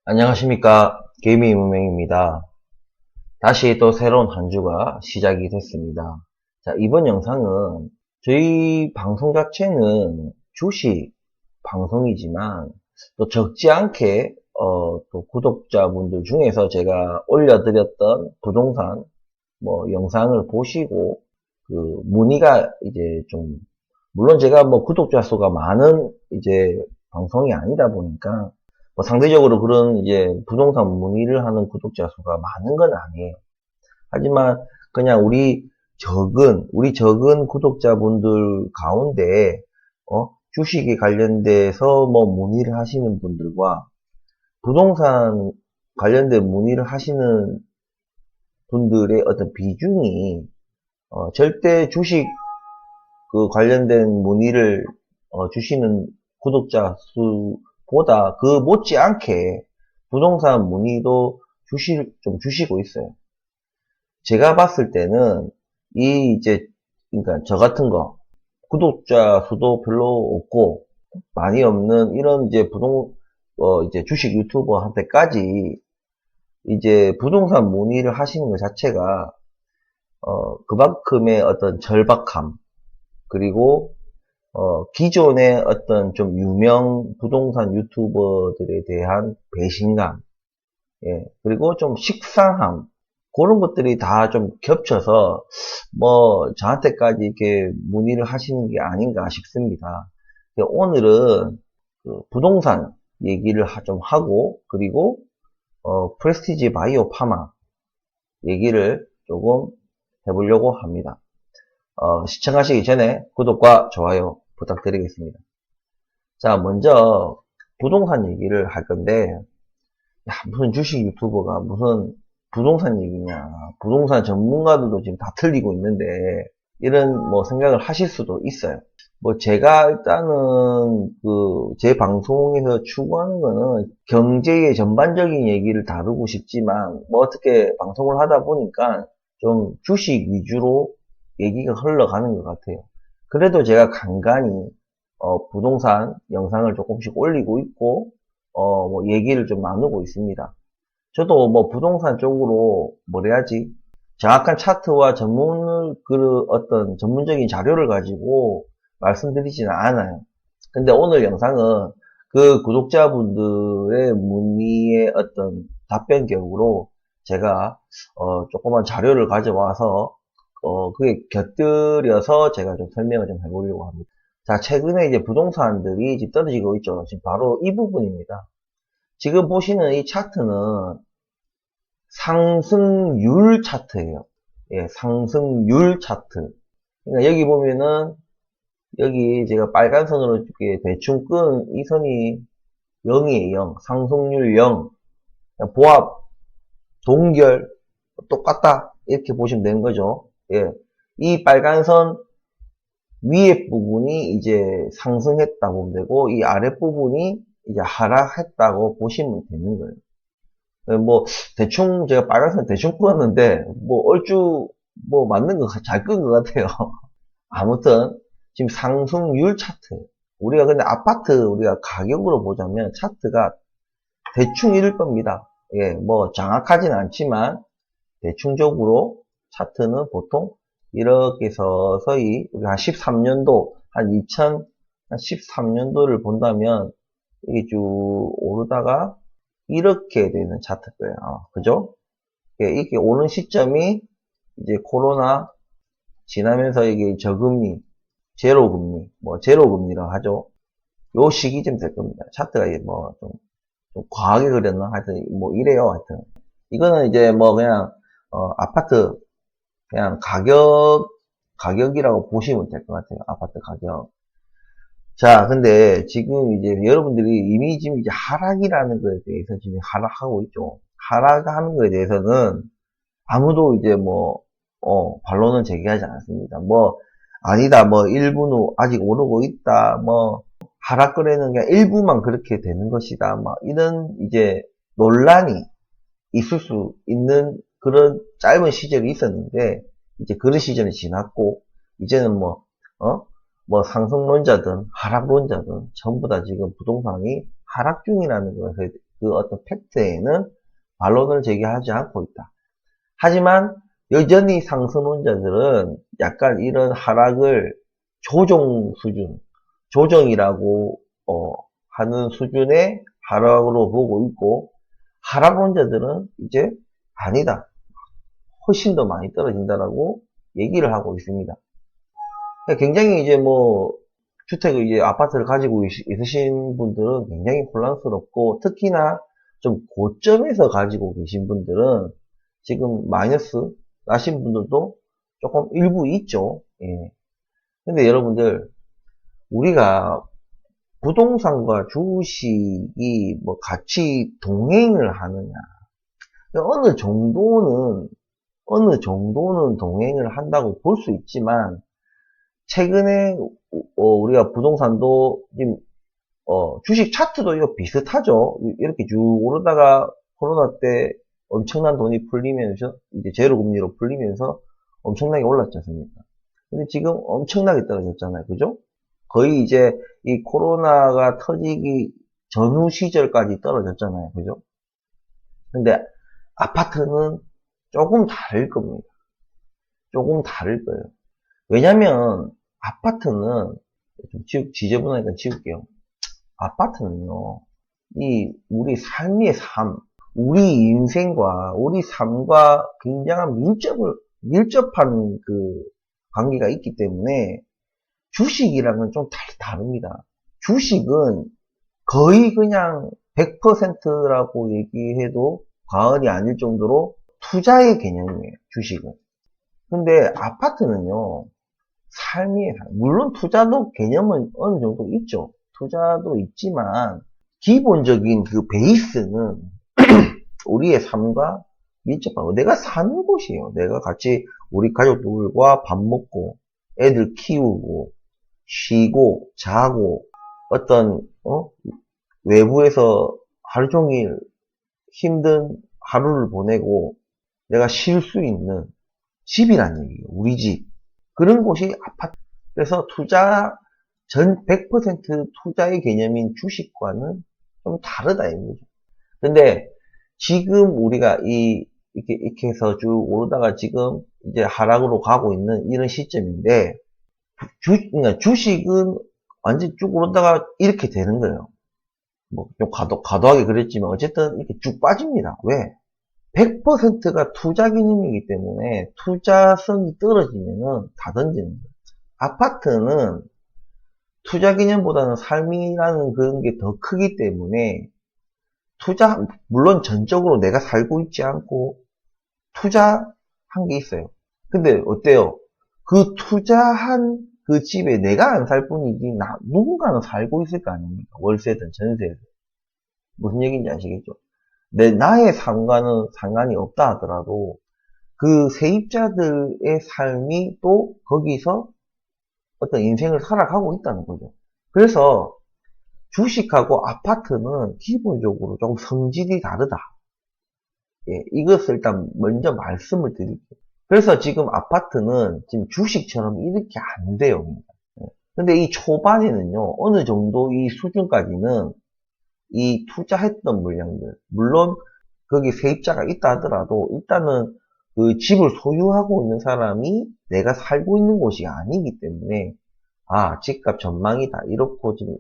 안녕하십니까. 게이밍 문맹입니다. 다시 또 새로운 한 주가 시작이 됐습니다. 자, 이번 영상은 저희 방송 자체는 주식 방송이지만 또 적지 않게 또 구독자분들 중에서 제가 올려드렸던 부동산 영상을 보시고 그 문의가 이제 좀 물론 제가 구독자 수가 많은 이제 방송이 아니다 보니까 상대적으로 그런 이제 부동산 문의를 하는 구독자 수가 많은 건 아니에요. 하지만 그냥 우리 적은 구독자분들 가운데 주식에 관련돼서 문의를 하시는 분들과 부동산 관련된 문의를 하시는 분들의 어떤 비중이 절대 주식 그 관련된 문의를 주시는 구독자 수보다 그 못지않게 부동산 문의도 좀 주시고 있어요. 제가 봤을 때는 그러니까 저 같은 거 구독자 수도 별로 없고 많이 없는 이런 이제 이제 주식 유튜버한테까지 이제 부동산 문의를 하시는 것 자체가 그만큼의 어떤 절박함, 그리고 기존의 어떤 좀 유명 부동산 유튜버들에 대한 배신감, 예, 그리고 좀 식상함, 그런 것들이 다 좀 겹쳐서 저한테까지 이렇게 문의를 하시는 게 아닌가 싶습니다. 오늘은 그 부동산 얘기를 좀 하고, 그리고 프레스티지 바이오 파마 얘기를 조금 해보려고 합니다. 시청하시기 전에 구독과 좋아요 부탁드리겠습니다. 자, 먼저 부동산 얘기를 할 건데, 야, 무슨 주식 유튜버가 무슨 부동산 얘기냐, 부동산 전문가들도 지금 다 틀리고 있는데 이런 생각을 하실 수도 있어요. 제가 일단은 제 방송에서 추구하는 거는 경제의 전반적인 얘기를 다루고 싶지만 어떻게 방송을 하다 보니까 좀 주식 위주로 얘기가 흘러가는 것 같아요. 그래도 제가 간간히 부동산 영상을 조금씩 올리고 있고 얘기를 좀 나누고 있습니다. 저도 부동산 쪽으로 해야지, 정확한 차트와 어떤 전문적인 자료를 가지고 말씀드리지는 않아요. 근데 오늘 영상은 그 구독자분들의 문의의 어떤 답변격으로 제가 조그만 자료를 가져와서 그게 곁들여서 제가 좀 설명을 좀 해보려고 합니다. 자, 최근에 이제 부동산들이 지금 떨어지고 있죠. 지금 바로 이 부분입니다. 지금 보시는 이 차트는 상승률 차트예요. 예, 상승률 차트. 그러니까 여기 보면은 여기 제가 빨간 선으로 이렇게 대충 끈 이 선이 0이에요. 0. 상승률 0. 보합, 동결 똑같다. 이렇게 보시면 되는 거죠. 예. 이 빨간 선 위에 부분이 이제 상승했다고 보면 되고, 이 아랫 부분이 이제 하락했다고 보시면 되는 거예요. 대충 제가 빨간색 대충 끄었는데 얼추 맞는 거 잘 끈 것 같아요. 아무튼 지금 상승률 차트, 우리가 근데 아파트 우리가 가격으로 보자면 차트가 대충 이럴 겁니다. 예, 정확하진 않지만 대충적으로 차트는 보통 이렇게 서서히 우리가 한 13년도 한 2013년도를 본다면 이게 쭉 오르다가 이렇게 되는 차트고요. 그죠? 이게 오는 시점이 이제 코로나 지나면서 이게 저금리, 제로금리, 제로금리라고 하죠. 요 시기쯤 될 겁니다. 차트가 이제 좀 과하게 그렸나? 하여튼, 이래요. 하여튼. 이거는 이제 그냥, 아파트, 그냥 가격이라고 보시면 될 것 같아요. 아파트 가격. 자, 근데 지금 이제 여러분들이 이미 지금 이제 하락이라는 거에 대해서 지금 하락하고 있죠. 하락하는 거에 대해서는 아무도 이제 반론은 제기하지 않습니다. 아니다, 일부는 아직 오르고 있다, 하락거래는 그냥 일부만 그렇게 되는 것이다, 이런 이제 논란이 있을 수 있는 그런 짧은 시절이 있었는데, 이제 그런 시절이 지났고, 이제는 상승론자든 하락론자든 전부 다 지금 부동산이 하락 중이라는 것에 그 어떤 팩트에는 반론을 제기하지 않고 있다. 하지만 여전히 상승론자들은 약간 이런 하락을 조정 수준, 조정이라고 하는 수준의 하락으로 보고 있고, 하락론자들은 이제 아니다, 훨씬 더 많이 떨어진다라고 얘기를 하고 있습니다. 굉장히 이제 뭐 주택을 이제 아파트를 가지고 있으신 분들은 굉장히 혼란스럽고, 특히나 좀 고점에서 가지고 계신 분들은 지금 마이너스 나신 분들도 조금 일부 있죠. 예. 근데 여러분들, 우리가 부동산과 주식이 뭐 같이 동행을 하느냐, 어느 정도는 동행을 한다고 볼 수 있지만, 최근에 우리가 부동산도 지금 주식 차트도 이거 비슷하죠. 이렇게 쭉 오르다가 코로나 때 엄청난 돈이 풀리면서 이제 제로 금리로 풀리면서 엄청나게 올랐지 않습니까? 근데 지금 엄청나게 떨어졌잖아요. 그죠? 거의 이제 이 코로나가 터지기 전후 시절까지 떨어졌잖아요. 그죠? 근데 아파트는 조금 다를 겁니다. 조금 다를 거예요. 왜냐면 아파트는 좀 지저분하니까 지울게요. 아파트는요, 이 우리 삶의 삶, 우리 인생과 우리 삶과 굉장한 밀접한 그 관계가 있기 때문에 주식이랑은 좀 다릅니다. 주식은 거의 그냥 100%라고 얘기해도 과언이 아닐 정도로 투자의 개념이에요, 주식은. 근데 아파트는요, 삶의 삶. 물론 투자도 개념은 어느 정도 있죠. 투자도 있지만 기본적인 그 베이스는 우리의 삶과 밀접하고, 내가 사는 곳이에요. 내가 같이 우리 가족들과 밥 먹고 애들 키우고 쉬고 자고 어떤 외부에서 하루 종일 힘든 하루를 보내고 내가 쉴 수 있는 집이란 얘기예요. 우리 집. 그런 곳이 아파트. 그래서 100% 투자의 개념인 주식과는 좀 다르다, 이거죠. 근데 지금 우리가 이렇게 해서 쭉 오르다가 지금 이제 하락으로 가고 있는 이런 시점인데, 그러니까 주식은 완전 쭉 오르다가 이렇게 되는 거예요. 뭐, 좀 과도하게 그랬지만, 어쨌든 이렇게 쭉 빠집니다. 왜? 100%가 투자 개념이기 때문에 투자성이 떨어지면은 다 던지는 거예요. 아파트는 투자 개념보다는 삶이라는 그런 게 더 크기 때문에 물론 전적으로 내가 살고 있지 않고 투자한 게 있어요. 근데 어때요? 그 투자한 그 집에 내가 안 살 뿐이지 누군가는 살고 있을 거 아닙니까? 월세든 전세든. 무슨 얘기인지 아시겠죠? 나의 삶과는 상관이 없다 하더라도 그 세입자들의 삶이 또 거기서 어떤 인생을 살아가고 있다는 거죠. 그래서 주식하고 아파트는 기본적으로 조금 성질이 다르다. 예, 이것을 일단 먼저 말씀을 드릴게요. 그래서 지금 아파트는 지금 주식처럼 이렇게 안 돼요. 근데 이 초반에는요, 어느 정도 이 수준까지는 이 투자했던 물량들, 물론 거기 세입자가 있다 하더라도 일단은 그 집을 소유하고 있는 사람이 내가 살고 있는 곳이 아니기 때문에, 아, 집값 전망이다, 이렇고 지금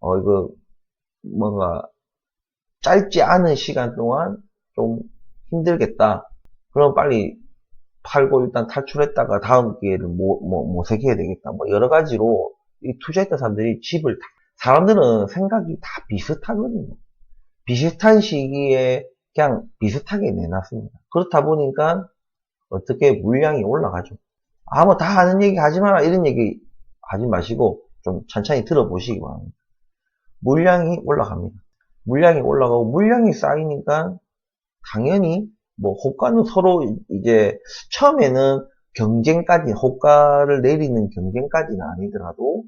이거 뭔가 짧지 않은 시간 동안 좀 힘들겠다, 그럼 빨리 팔고 일단 탈출했다가 다음 기회를 모색해야 되겠다, 뭐 여러 가지로 이 투자했던 사람들이 사람들은 생각이 다 비슷하거든요. 비슷한 시기에 그냥 비슷하게 내놨습니다. 그렇다 보니까 어떻게 물량이 올라가죠. 뭐 다 아는 얘기 하지 마라, 이런 얘기 하지 마시고 좀 천천히 들어보시기 바랍니다. 물량이 올라갑니다. 물량이 올라가고 물량이 쌓이니까 당연히 뭐 호가는 서로 이제 처음에는 경쟁까지, 호가를 내리는 경쟁까지는 아니더라도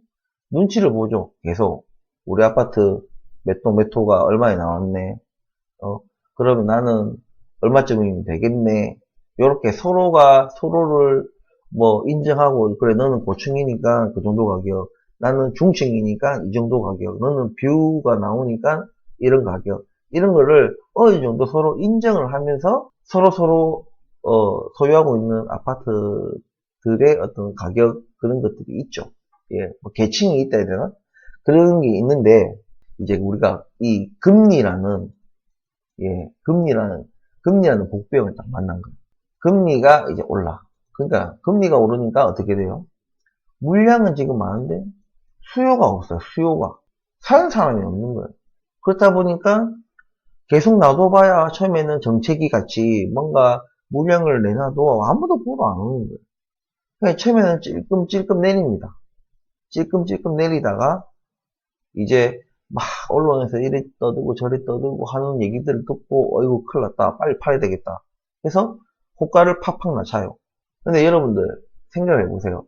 눈치를 보죠. 계속 우리 아파트 몇 동 몇 호가 얼마에 나왔네, 그러면 나는 얼마쯤이면 되겠네, 요렇게 서로가 서로를 뭐 인정하고, 그래 너는 고층이니까 그 정도 가격, 나는 중층이니까 이 정도 가격, 너는 뷰가 나오니까 이런 가격, 이런 거를 어느 정도 서로 인정을 하면서 서로 소유하고 있는 아파트들의 어떤 가격 그런 것들이 있죠. 예, 뭐 계층이 있다 해야 되나? 그런 게 있는데 이제 우리가 이 금리라는 예, 금리라는 복병을 딱 만난 거예요. 금리가 이제 올라. 그러니까 금리가 오르니까 어떻게 돼요? 물량은 지금 많은데 수요가 없어요. 수요가. 사는 사람이 없는 거예요. 그렇다 보니까 계속 놔둬봐야 처음에는 정체기 같이 뭔가 물량을 내놔도 아무도 보러 안 오는 거예요. 그러니까 처음에는 찔끔찔끔 내립니다. 찔끔찔끔 내리다가 이제 막 언론에서 이리 떠들고 저리 떠들고 하는 얘기들을 듣고 어이구 큰일 났다. 빨리 팔아야 되겠다. 그래서 호가를 팍팍 낮춰요. 근데 여러분들 생각해 보세요.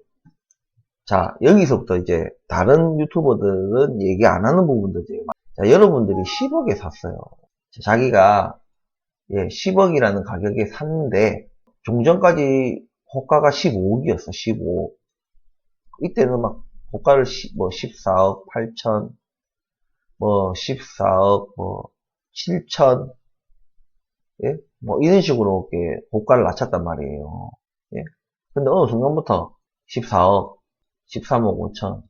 자, 여기서부터 이제 다른 유튜버들은 얘기 안 하는 부분들 제가 자, 여러분들이 10억에 샀어요. 자기가 예, 10억이라는 가격에 샀는데 종전까지 호가가 15억이었어. 15억. 이때는 막 호가를 뭐 14억 8천 뭐 14억 뭐 7천 예? 뭐 이런 식으로 이렇게 호가를 낮췄단 말이에요. 예? 근데 어느 순간부터 14억 13억 5천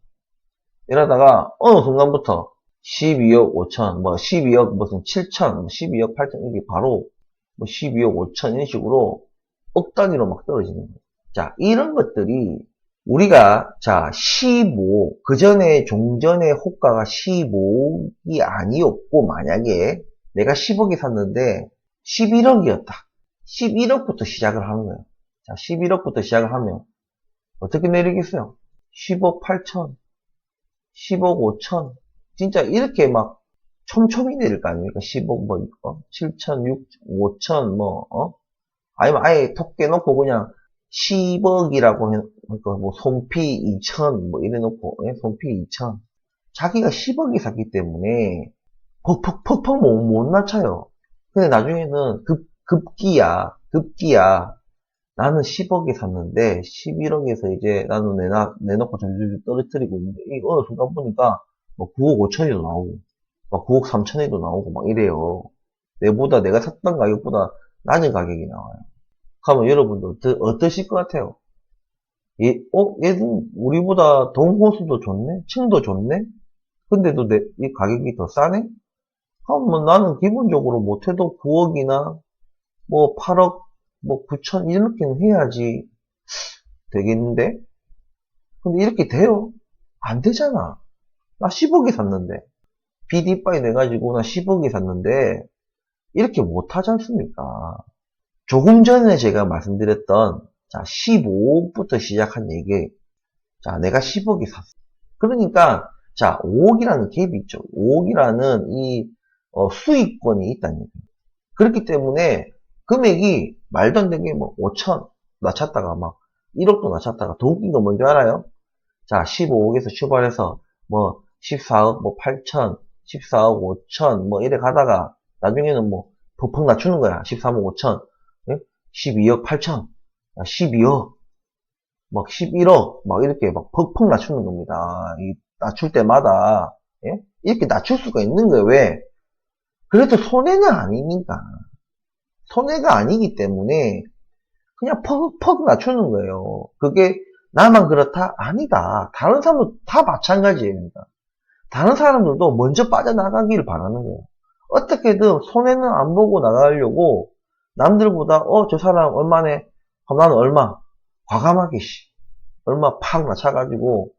이러다가 어느 순간부터 12억 5천 뭐 12억 무슨 7천 뭐 12억 8천 이게 바로 뭐 12억 5천 이런 식으로 억 단위로 막 떨어지는 거예요. 자, 이런 것들이 우리가 자 15, 그 전에 종전의 호가가 15억이 아니었고 만약에 내가 10억이 샀는데 11억이었다. 11억부터 시작을 하는 거예요. 자, 11억부터 시작을 하면 어떻게 내리겠어요? 10억 8천, 10억 5천 진짜 이렇게 막 촘촘히 내릴 거 아닙니까? 10억 뭐 7천, 6, 5천 아니면 아예 톡 깨놓고 그냥 10억이라고 해, 그러니까 뭐 손피 2천 뭐 이래 놓고 예? 손피 2천 자기가 10억이 샀기 때문에 퍽퍽 못 낮춰요. 근데 나중에는 급기야 나는 10억에 샀는데 11억에서 이제 나는 내놓고 점점 떨어뜨리고 있는데 이 어느 순간 보니까 뭐 9억 5천이도 나오고 막 9억 3천에도 나오고 막 이래요. 내가 샀던 가격보다 낮은 가격이 나와요. 그러면 여러분들 어떠실 것 같아요? 얘는 우리보다 동호수도 좋네? 층도 좋네? 근데도 이 가격이 더 싸네? 그럼 나는 기본적으로 못해도 9억이나 뭐 8억 뭐 9천 이렇게는 해야지 되겠는데? 근데 이렇게 돼요? 안 되잖아. 나 10억에 샀는데 BD 빠이 내가지고 나 10억에 샀는데 이렇게 못하지 않습니까? 조금 전에 제가 말씀드렸던 자 15억부터 시작한 얘기 자 내가 10억에 샀어. 그러니까 자 5억이라는 갭이 있죠. 5억이라는 이 수익권이 있다는 얘기예요. 그렇기 때문에 금액이 말도 안 되게 뭐 5천 낮췄다가 막 1억도 낮췄다가 더 웃긴 거 뭔지 알아요? 자 15억에서 출발해서 뭐 14억 뭐 8천 14억 5천 뭐 이래 가다가 나중에는 뭐 퍽퍽 낮추는 거야. 13억 5천 12억 8천 12억 막 11억 막 이렇게 막 퍽퍽 낮추는 겁니다. 이 낮출 때마다 예? 이렇게 낮출 수가 있는 거예요. 왜? 그래도 손해는 아니니까. 손해가 아니기 때문에 그냥 퍽퍽 낮추는 거예요. 그게 나만 그렇다? 아니다. 다른 사람도 다 마찬가지예요. 다른 사람들도 먼저 빠져나가기를 바라는 거예요. 어떻게든 손해는 안 보고 나가려고 남들보다 저 사람 얼마네? 그럼 나는 얼마? 과감하게 얼마 팍 낮춰가지고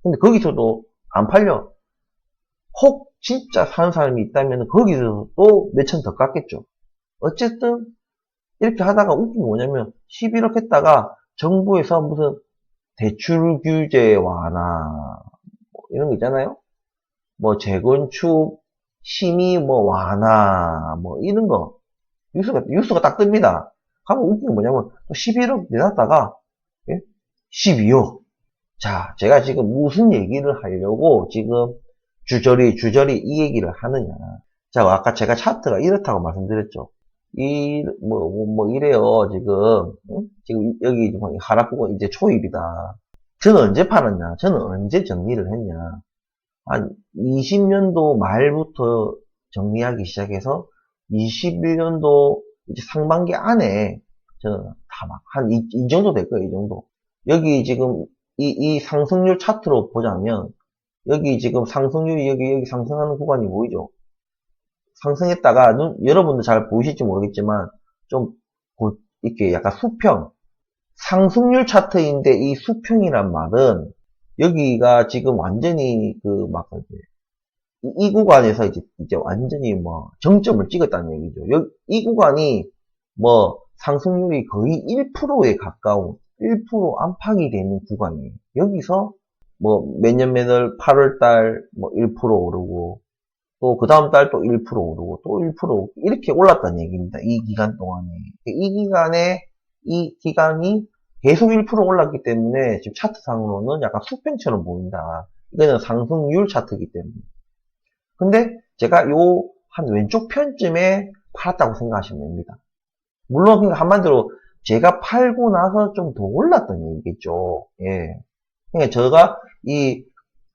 근데 거기서도 안 팔려. 혹 진짜 사는 사람이 있다면 거기서 또 몇천 더 깎겠죠. 어쨌든 이렇게 하다가 웃긴 게 뭐냐면 11억 했다가 정부에서 무슨 대출 규제 완화 뭐 이런 거 있잖아요. 뭐 재건축 심의 뭐 완화 뭐 이런 거 뉴스가 딱 뜹니다. 하면 웃긴 게 뭐냐면 11억 내놨다가 12억. 자, 제가 지금 무슨 얘기를 하려고 지금 주저리 이 얘기를 하느냐. 자, 아까 제가 차트가 이렇다고 말씀드렸죠. 이래요, 지금. 응? 지금 여기 하락부가 이제 초입이다. 저는 언제 팔았냐? 저는 언제 정리를 했냐? 한 20년도 말부터 정리하기 시작해서 21년도 이제 상반기 안에 저는 다 막 한 이 정도 될 거예요. 이 정도. 여기 지금 이 상승률 차트로 보자면 여기 지금 상승률이 여기 상승하는 구간이 보이죠? 상승했다가 여러분들 잘 보이실지 모르겠지만 좀 이렇게 약간 수평 상승률 차트인데 이 수평이란 말은 여기가 지금 완전히 이 구간에서 이제 완전히 뭐 정점을 찍었다는 얘기죠. 이 구간이 뭐 상승률이 거의 1%에 가까운 1% 안팎이 되는 구간이에요. 여기서 뭐 매년 8월달 뭐 1% 오르고 또 그 다음 달 또 1% 오르고 또 1% 이렇게 올랐다는 얘기입니다. 이 기간 동안에. 이 기간이 계속 1% 올랐기 때문에 지금 차트상으로는 약간 수평처럼 보인다. 이거는 상승률 차트이기 때문에. 근데 제가 요 한 왼쪽 편쯤에 팔았다고 생각하시면 됩니다. 물론 그러니까 한마디로 제가 팔고 나서 좀 더 올랐던 얘기겠죠. 예. 그러니까 제가 이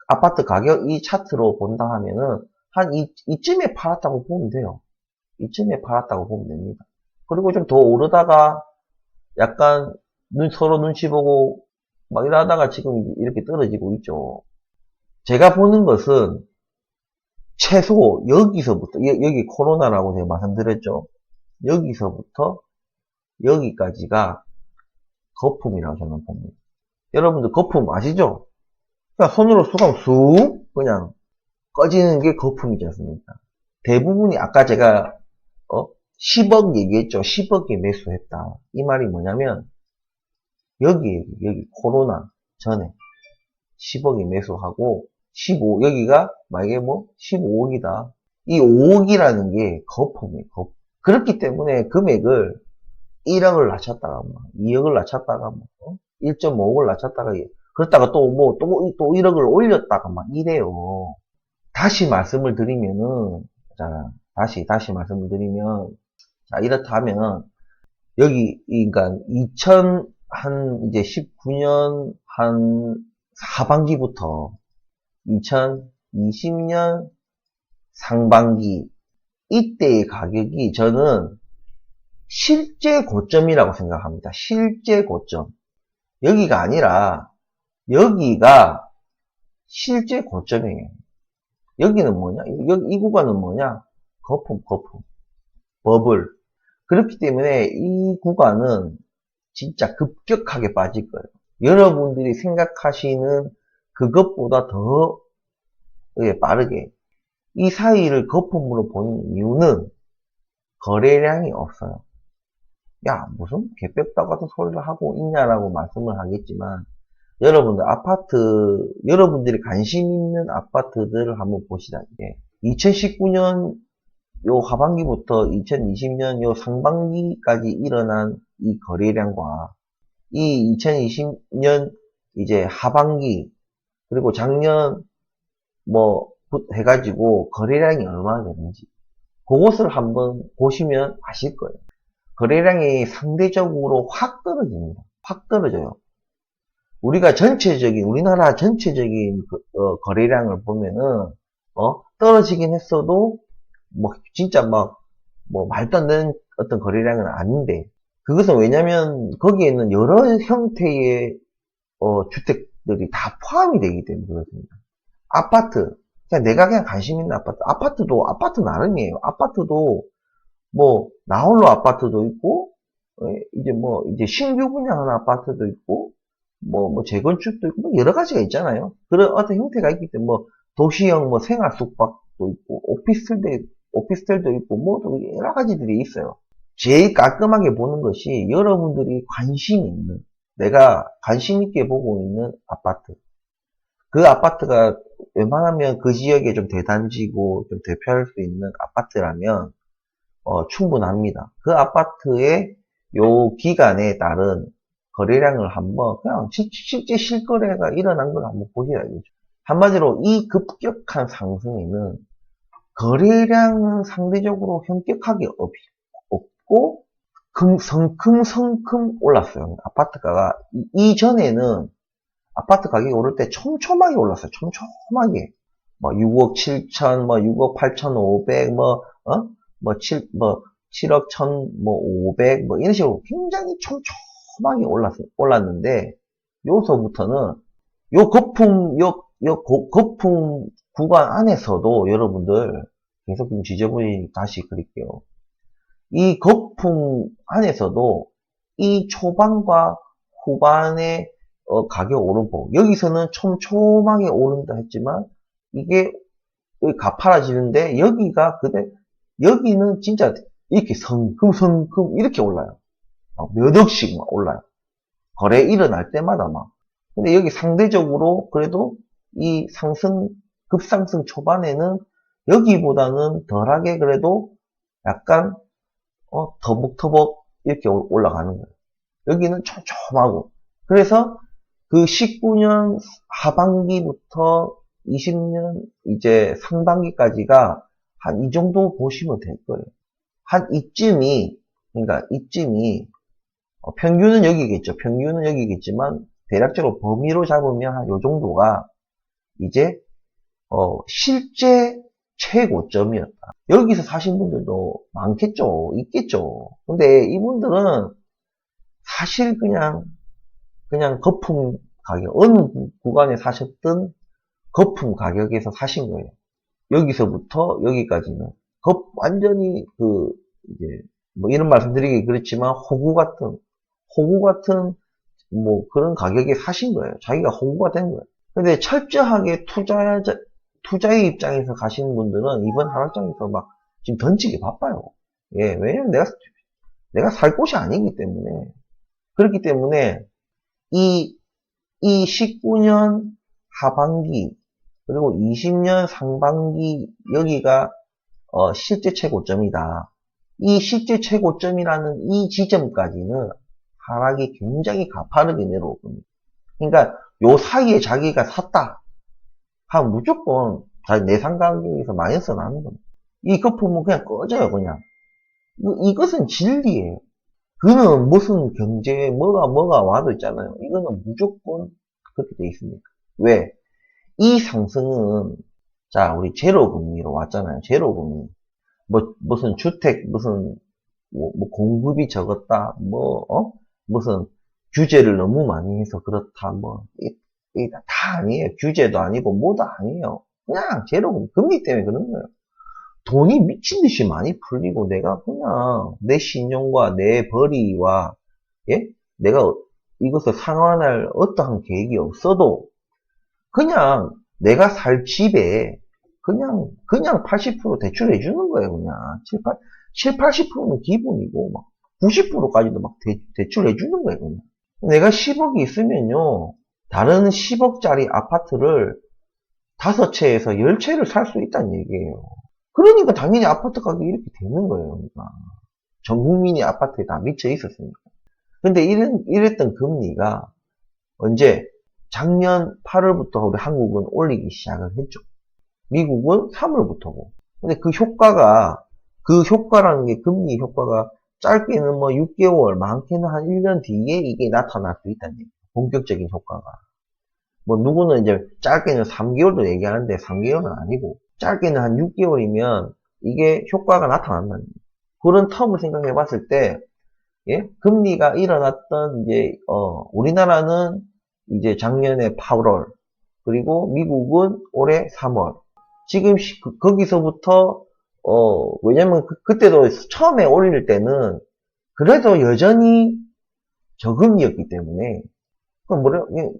아파트 가격 이 차트로 본다 하면은 한 이쯤에 팔았다고 보면 돼요. 이쯤에 팔았다고 보면 됩니다. 그리고 좀 더 오르다가 약간 서로 눈치 보고 막 이러다가 지금 이렇게 떨어지고 있죠. 제가 보는 것은 최소 여기서부터 여기 코로나라고 제가 말씀드렸죠. 여기서부터 여기까지가 거품이라고 저는 봅니다. 여러분들 거품 아시죠? 그냥 손으로 수감 쑥 그냥 꺼지는 게 거품이지 않습니까? 대부분이 아까 제가 10억 얘기했죠. 10억에 매수했다. 이 말이 뭐냐면 여기 코로나 전에 10억에 매수하고 여기가 만약에 뭐 15억이다. 이 5억이라는 게 거품이에요. 거품. 그렇기 때문에 금액을 1억을 낮췄다가 2억을 낮췄다가 1.5억을 낮췄다가 그렇다가 또 1억을 올렸다가 막 이래요. 다시 말씀을 드리면은 다시 말씀을 드리면 자 이렇다 하면 여기 그러니까 이제 19년 한 하반기부터 2020년 상반기 이때의 가격이 저는 실제 고점이라고 생각합니다. 실제 고점. 여기가 아니라 여기가 실제 고점이에요. 여기는 뭐냐? 이 구간은 뭐냐? 거품. 버블. 그렇기 때문에 이 구간은 진짜 급격하게 빠질 거예요. 여러분들이 생각하시는 그것보다 더 빠르게. 이 사이를 거품으로 보는 이유는 거래량이 없어요. 야, 무슨 개벽다 같은 소리를 하고 있냐라고 말씀을 하겠지만, 여러분들이 관심 있는 아파트들을 한번 보시다. 2019년 요 하반기부터 2020년 요 상반기까지 일어난 이 거래량과 이 2020년 이제 하반기 그리고 작년 뭐 해가지고 거래량이 얼마나 되는지 그것을 한번 보시면 아실 거예요. 거래량이 상대적으로 확 떨어집니다. 확 떨어져요. 우리나라 전체적인 거래량을 보면은 떨어지긴 했어도 뭐 진짜 말도 안 되는 어떤 거래량은 아닌데 그것은 왜냐면 거기에는 여러 형태의 주택들이 다 포함이 되기 때문에 그렇습니다. 아파트 내가 그냥 관심 있는 아파트도 아파트 나름이에요. 아파트도 뭐 나홀로 아파트도 있고 이제 신규 분양하는 아파트도 있고 뭐 재건축도 있고 여러 가지가 있잖아요. 그런 어떤 형태가 있기 때문에 도시형 생활 숙박도 있고 오피스텔도 있고 여러 가지들이 있어요. 제일 깔끔하게 보는 것이 여러분들이 내가 관심 있게 보고 있는 아파트. 그 아파트가 웬만하면 그 지역에 좀 대단지고 좀 대표할 수 있는 아파트라면 충분합니다. 그 아파트의 요 기간에 따른 거래량을 한번 그냥 실제 실거래가 일어난 걸 한번 보셔야죠. 한마디로 이 급격한 상승에는 거래량은 상대적으로 현격하게 없고 성큼 올랐어요. 아파트가가 이전에는 아파트 가격이 오를 때 촘촘하게 올랐어요. 촘촘하게. 뭐 6억 7천, 뭐 6억 8,500, 뭐 7억 1,000, 뭐 500, 뭐 이런 식으로 굉장히 촘촘하게 올랐는데, 요서부터는 거품 구간 안에서도 여러분들 계속 좀 지저분히 다시 그릴게요. 이 거품 안에서도 이 초반과 후반의 가격 오름폭, 여기서는 촘촘하게 오른다 했지만 이게 여기 가파라지는데 여기는 진짜 이렇게 성큼 이렇게 올라요. 몇 억씩 막 올라요. 거래 일어날 때마다 막. 근데 여기 상대적으로 그래도 이 급상승 초반에는 여기보다는 덜하게 그래도 약간 터벅터벅 이렇게 올라가는 거예요. 여기는 촘촘하고. 그래서 그 19년 하반기부터 20년 이제 상반기까지가 한 이 정도 보시면 될 거예요. 한 그러니까 이쯤이 평균은 여기겠죠. 평균은 여기겠지만 대략적으로 범위로 잡으면 한 요 정도가 이제 실제 최고점이었다. 여기서 사신 분들도 많겠죠. 있겠죠. 근데 이분들은 사실 그냥 거품 가격, 어느 구간에 사셨든 거품 가격에서 사신 거예요. 여기서부터 여기까지는 완전히 이제 뭐 이런 말씀 드리기 그렇지만 호구 같은 뭐 그런 가격에 사신 거예요. 자기가 호구가 된 거예요. 근데 철저하게 투자의 입장에서 가시는 분들은 이번 하락장에서 막 지금 던지기 바빠요. 예, 왜냐면 내가 살 곳이 아니기 때문에. 그렇기 때문에 이 19년 하반기 그리고 20년 상반기 여기가 실제 최고점이다. 이 실제 최고점이라는 이 지점까지는 하락이 굉장히 가파르게 내려올 겁니다. 그러니까 요 사이에 자기가 샀다 하면 무조건 내상 가격에서 마이너스 나는 겁니다. 이 거품은 그냥 꺼져요. 그냥 이것은 진리예요. 그는 무슨 경제에 뭐가 와도 있잖아요. 이거는 무조건 그렇게 돼 있습니다. 왜? 이 상승은 자 우리 제로금리로 왔잖아요. 제로금리 무슨 주택 무슨 뭐 공급이 적었다 무슨 규제를 너무 많이 해서 그렇다 이게 다 아니에요. 규제도 아니고 뭐도 아니에요. 그냥 제로금리 금리 때문에 그런 거예요. 돈이 미친 듯이 많이 풀리고 내가 그냥 내 신용과 내 벌이와 예? 내가 이것을 상환할 어떠한 계획이 없어도 그냥 내가 살 집에 그냥 80% 대출해 주는 거예요. 그냥 80%는 기본이고 막 90%까지도 막 대출해 주는 거예요. 그냥. 내가 10억이 있으면요. 다른 10억짜리 아파트를 5채에서 10채를 살 수 있다는 얘기예요. 그러니까 당연히 아파트 가격이 이렇게 되는 거예요. 그러니까. 전 국민이 아파트에 다 미쳐 있었으니까. 근데 이랬던 금리가 언제? 작년 8월부터 우리 한국은 올리기 시작을 했죠. 미국은 3월부터고. 근데 그 효과라는 게 금리 효과가 짧게는 뭐 6개월, 많게는 한 1년 뒤에 이게 나타날 수 있다는 얘기예요. 본격적인 효과가. 뭐 누구는 이제 짧게는 3개월도 얘기하는데 3개월은 아니고 짧게는 한 6개월이면 이게 효과가 나타난다는 거예요. 그런 텀을 생각해 봤을 때 예? 금리가 일어났던 이제 우리나라는 이제 작년에 8월 그리고 미국은 올해 3월 지금 거기서부터 왜냐면 그때도 처음에 올릴 때는 그래도 여전히 저금리였기 때문에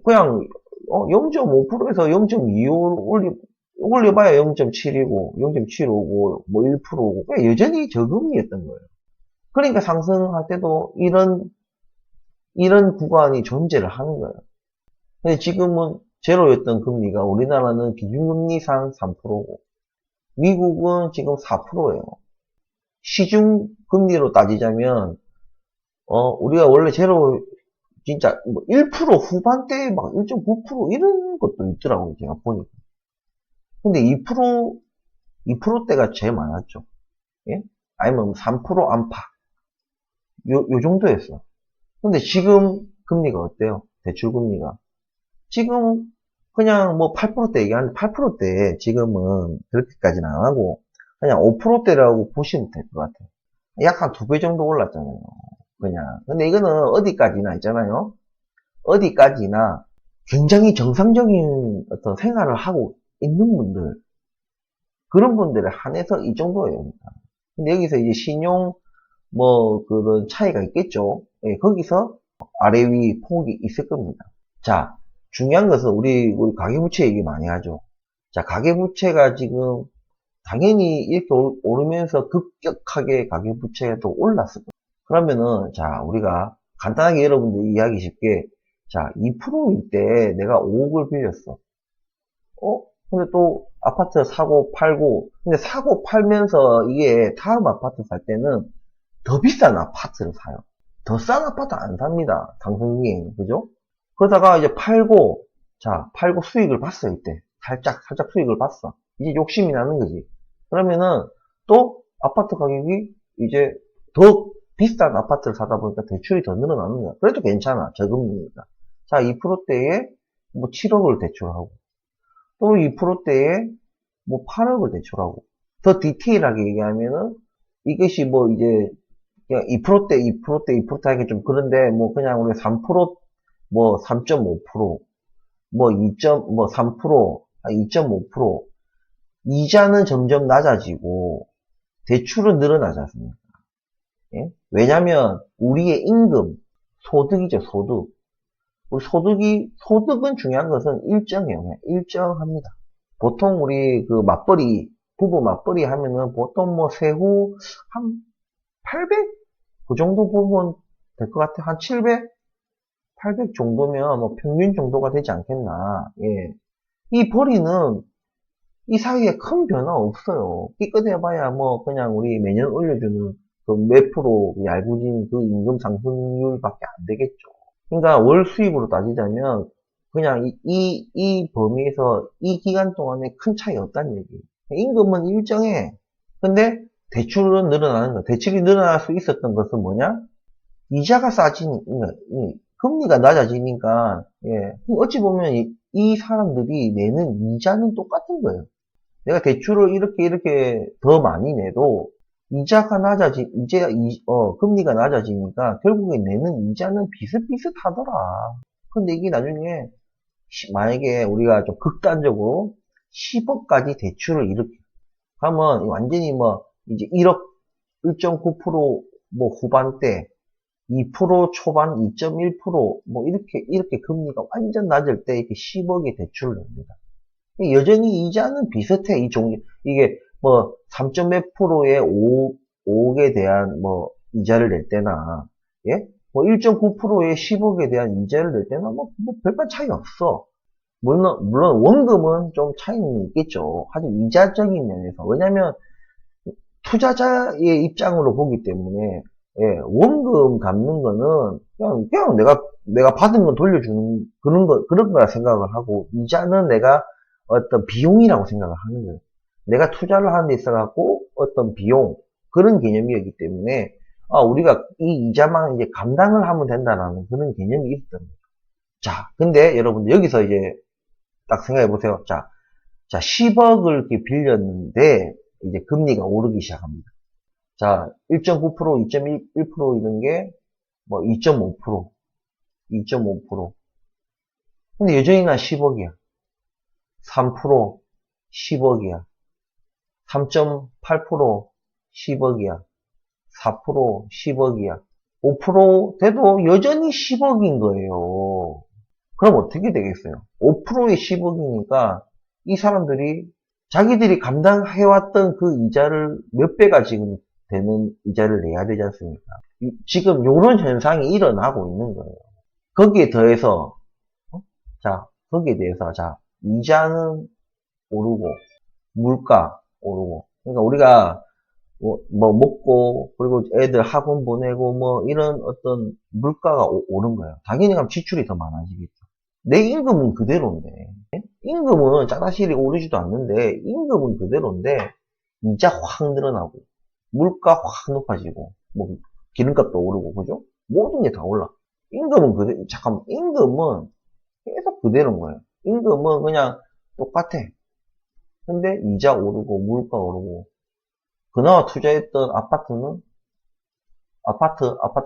그냥 0.5%에서 0.25 올려봐야 0.7이고 0.75고 뭐 1%고 여전히 저금리였던 거예요. 그러니까 상승할 때도 이런 구간이 존재를 하는 거예요. 근데 지금은 제로였던 금리가 우리나라는 기준금리상 3%고 미국은 지금 4%예요. 시중금리로 따지자면 우리가 원래 제로 진짜 뭐 1% 후반대에 막 1.9% 이런 것도 있더라고요. 제가 보니까. 근데 2%대가 제일 많았죠. 예? 아니면 3% 안팎. 요 정도였어요. 근데 지금 금리가 어때요? 대출금리가. 지금 그냥 뭐 8%대 얘기하는데 8%대 지금은 그렇게까지는 안 하고 그냥 5%대라고 보시면 될 것 같아요. 약 한 2배 정도 올랐잖아요. 그냥. 근데 이거는 어디까지나 있잖아요. 어디까지나 굉장히 정상적인 어떤 생활을 하고 있는 분들, 그런 분들에 한해서 이 정도예요. 근데 여기서 이제 신용, 뭐, 그런 차이가 있겠죠. 예, 거기서 아래 위 폭이 있을 겁니다. 자, 중요한 것은 우리 가계부채 얘기 많이 하죠. 자, 가계부채가 지금 당연히 이렇게 오르면서 급격하게 가계부채가 또 올랐을 거예요. 그러면은, 자, 우리가 간단하게 여러분들 이해하기 쉽게, 자, 2%일 때 내가 5억을 빌렸어. 근데 또 아파트 사고 팔고, 근데 사고 팔면서 이게 다음 아파트 살 때는 더 비싼 아파트를 사요. 더 싼 아파트 안 삽니다. 상승기에는. 그죠? 그러다가 이제 팔고, 자, 팔고 수익을 봤어, 이때. 살짝 수익을 봤어. 이제 욕심이 나는 거지. 그러면은 또 아파트 가격이 이제 더 비싼 아파트를 사다 보니까 대출이 더 늘어나는 거야. 그래도 괜찮아. 저금리니까. 자, 2%대에 뭐 7억을 대출하고, 또 2%대에 뭐 8억을 대출하고, 더 디테일하게 얘기하면은 이것이 뭐 이제 그냥 2%대, 2%대, 2%대 하기 좀 그런데 뭐 그냥 우리 3%, 뭐 3.5%, 뭐 2. 뭐 3%, 2.5%, 이자는 점점 낮아지고 대출은 늘어나지 않습니까? 예? 왜냐면 우리의 임금, 소득이죠, 소득. 우리 소득은 중요한 것은 일정해요. 그냥 일정합니다. 보통 우리 그 맞벌이, 부부 맞벌이 하면은 보통 뭐 세후 한 800? 그 정도 보면 될 것 같아. 한 700? 800 정도면 뭐 평균 정도가 되지 않겠나. 예. 이 벌이는 이 사이에 큰 변화 없어요. 끼끗해봐야 뭐 그냥 우리 매년 올려주는 그 몇 프로 얄궂은 그 임금 상승률밖에 안 되겠죠. 그러니까 월 수입으로 따지자면 그냥 이 범위에서 이 기간 동안에 큰 차이 없다는 얘기예요. 임금은 일정해. 근데 대출은 늘어나는 거. 대출이 늘어날 수 있었던 것은 뭐냐? 이자가 싸지니까, 금리가 낮아지니까, 예. 어찌 보면 이 사람들이 내는 이자는 똑같은 거예요. 내가 대출을 이렇게 더 많이 내도 금리가 낮아지니까 결국에 내는 이자는 비슷비슷하더라. 근데 이게 나중에 만약에 우리가 좀 극단적으로 10억까지 대출을 이렇게 하면 완전히 뭐 이제 1억 1.9%뭐 후반대 2% 초반 2.1%뭐 이렇게 금리가 완전 낮을 때 이렇게 10억의 대출을 냅니다. 여전히 이자는 비슷해. 이게 뭐 3. 몇 프로의 5억에 대한 뭐 이자를 낼 때나, 예? 뭐 1.9%의 10억에 대한 이자를 낼 때나 뭐 별반 차이 없어. 물론 원금은 좀 차이는 있겠죠. 하지만 이자적인 면에서. 왜냐면 투자자의 입장으로 보기 때문에, 예, 원금 갚는 거는 그냥 내가 받은 건 돌려주는 그런 거라 생각을 하고, 이자는 내가 어떤 비용이라고 생각을 하는 거예요. 내가 투자를 하는 데 있어갖고 어떤 비용, 그런 개념이었기 때문에, 우리가 이 이자만 이제 감당을 하면 된다라는 그런 개념이 있었던 거예요. 자, 근데 여러분들 여기서 이제 딱 생각해 보세요. 자, 10억을 이렇게 빌렸는데, 이제 금리가 오르기 시작합니다. 자, 1.9%, 2.1% 이런 게, 뭐, 2.5%, 2.5%. 근데 여전히 난 10억이야. 3% 10억이야. 3.8% 10억이야. 4% 10억이야. 5% 돼도 여전히 10억인 거예요. 그럼 어떻게 되겠어요? 5%의 10억이니까 이 사람들이 자기들이 감당해왔던 그 이자를 몇 배가 지금 되는 이자를 내야 되지 않습니까? 지금 이런 현상이 일어나고 있는 거예요. 거기에 더해서 거기에 대해서 이자는 오르고 물가 오르고, 그러니까 우리가 뭐 먹고 그리고 애들 학원 보내고 뭐 이런 어떤 물가가 오른 거예요. 당연히 그럼 지출이 더 많아지겠죠. 내 임금은 그대로인데, 임금은 짜다실이 오르지도 않는데 임금은 그대로인데 이자 확 늘어나고 물가 확 높아지고 뭐 기름값도 오르고, 그죠? 모든 게 다 올라. 임금은 계속 그대로인 거예요. 임금은 그냥 똑같아. 근데 이자 오르고 물가 오르고 그나마 투자했던 아파트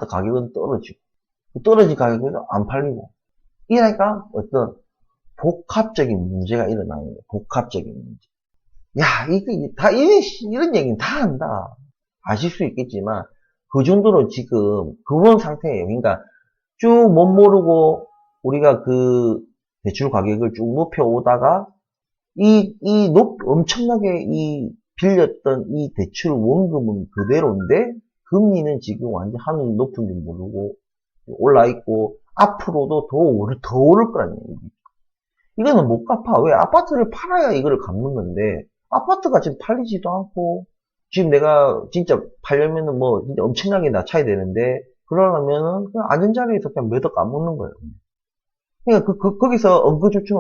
가격은 떨어지고 떨어진 가격은 안 팔리고 이러니까 어떤 복합적인 문제가 일어나는 거예요. 복합적인 문제. 야, 이런 얘기는 다 한다. 아실 수 있겠지만, 그 정도로 지금 그런 상태예요. 그러니까 쭉 못 모르고 우리가 그 대출 가격을 쭉 높여오다가 엄청나게 빌렸던 이 대출 원금은 그대로인데, 금리는 지금 완전 하늘 높은 줄 모르고 올라있고, 앞으로도 더 오를 거라는 얘기죠. 이거는 못 갚아. 왜? 아파트를 팔아야 이거를 갚는 건데, 아파트가 지금 팔리지도 않고, 지금 내가 진짜 팔려면은 뭐, 진짜 엄청나게 낮춰야 되는데, 그러려면은 그냥 앉은 자리에서 그냥 몇 억 까먹는 거예요. 그러니까 거기서 엉거주춤,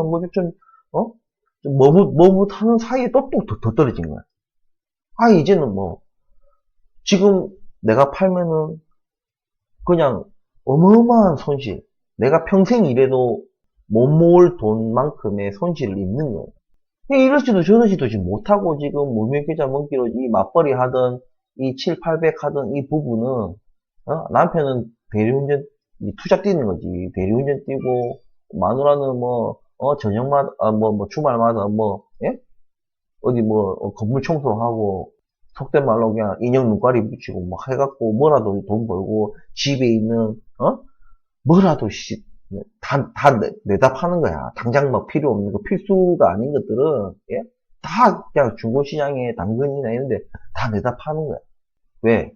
어? 머뭇하는 사이에 또 더 떨어진 거야. 아, 이제는 뭐, 지금 내가 팔면은 그냥 어마어마한 손실. 내가 평생 일해도 못 모을 돈만큼의 손실을 입는 거예요. 이러지도 저러지도 지금 못하고 지금 무명계좌 먹기로 이 맞벌이 하던 이 7, 800 하던 이 부부는 남편은 대리운전 투잡 뛰는 거지. 대리운전 뛰고 마누라는 뭐 저녁마다 뭐 주말마다 뭐 예? 어디 뭐 건물 청소하고 속된 말로 그냥 인형 눈깔이 붙이고 뭐 해갖고 뭐라도 돈 벌고 집에 있는 뭐라도 다 내다 파는 거야. 당장 막 필요 없는 거, 필수가 아닌 것들은, 예? 다 그냥 중고시장에 당근이나 이런데 다 내다 파는 거야. 왜?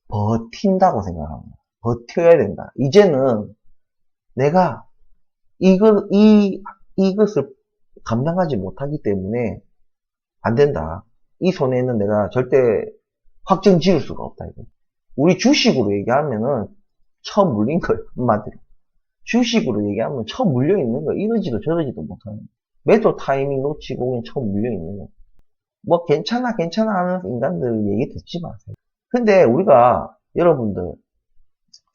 버틴다고 생각하는 거야. 버텨야 된다. 이제는 내가 이것을 감당하지 못하기 때문에 안 된다. 이 손해는 내가 절대 확정 지을 수가 없다. 이거. 우리 주식으로 얘기하면은 처음 물린 거예요. 한마디로. 주식으로 얘기하면 처음 물려있는 거야. 이러지도 저러지도 못하는 거야. 매도 타이밍 놓치고 그냥 처음 물려있는 거야. 뭐 괜찮아 하는 인간들 얘기 듣지 마세요. 근데 우리가 여러분들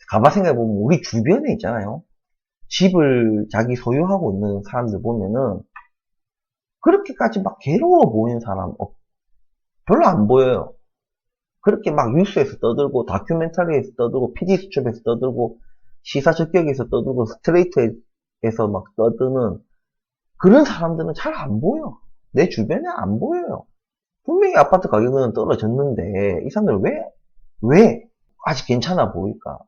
가만 생각해보면 우리 주변에 있잖아요. 집을 자기 소유하고 있는 사람들 보면은 그렇게까지 막 괴로워 보이는 사람 별로 안 보여요. 그렇게 막 뉴스에서 떠들고 다큐멘터리에서 떠들고 PD수첩에서 떠들고 시사적격에서 떠들고 스트레이트에서 막 떠드는 그런 사람들은 잘 안 보여. 내 주변에 안 보여요. 분명히 아파트 가격은 떨어졌는데 이 사람들 왜 아직 괜찮아 보일까?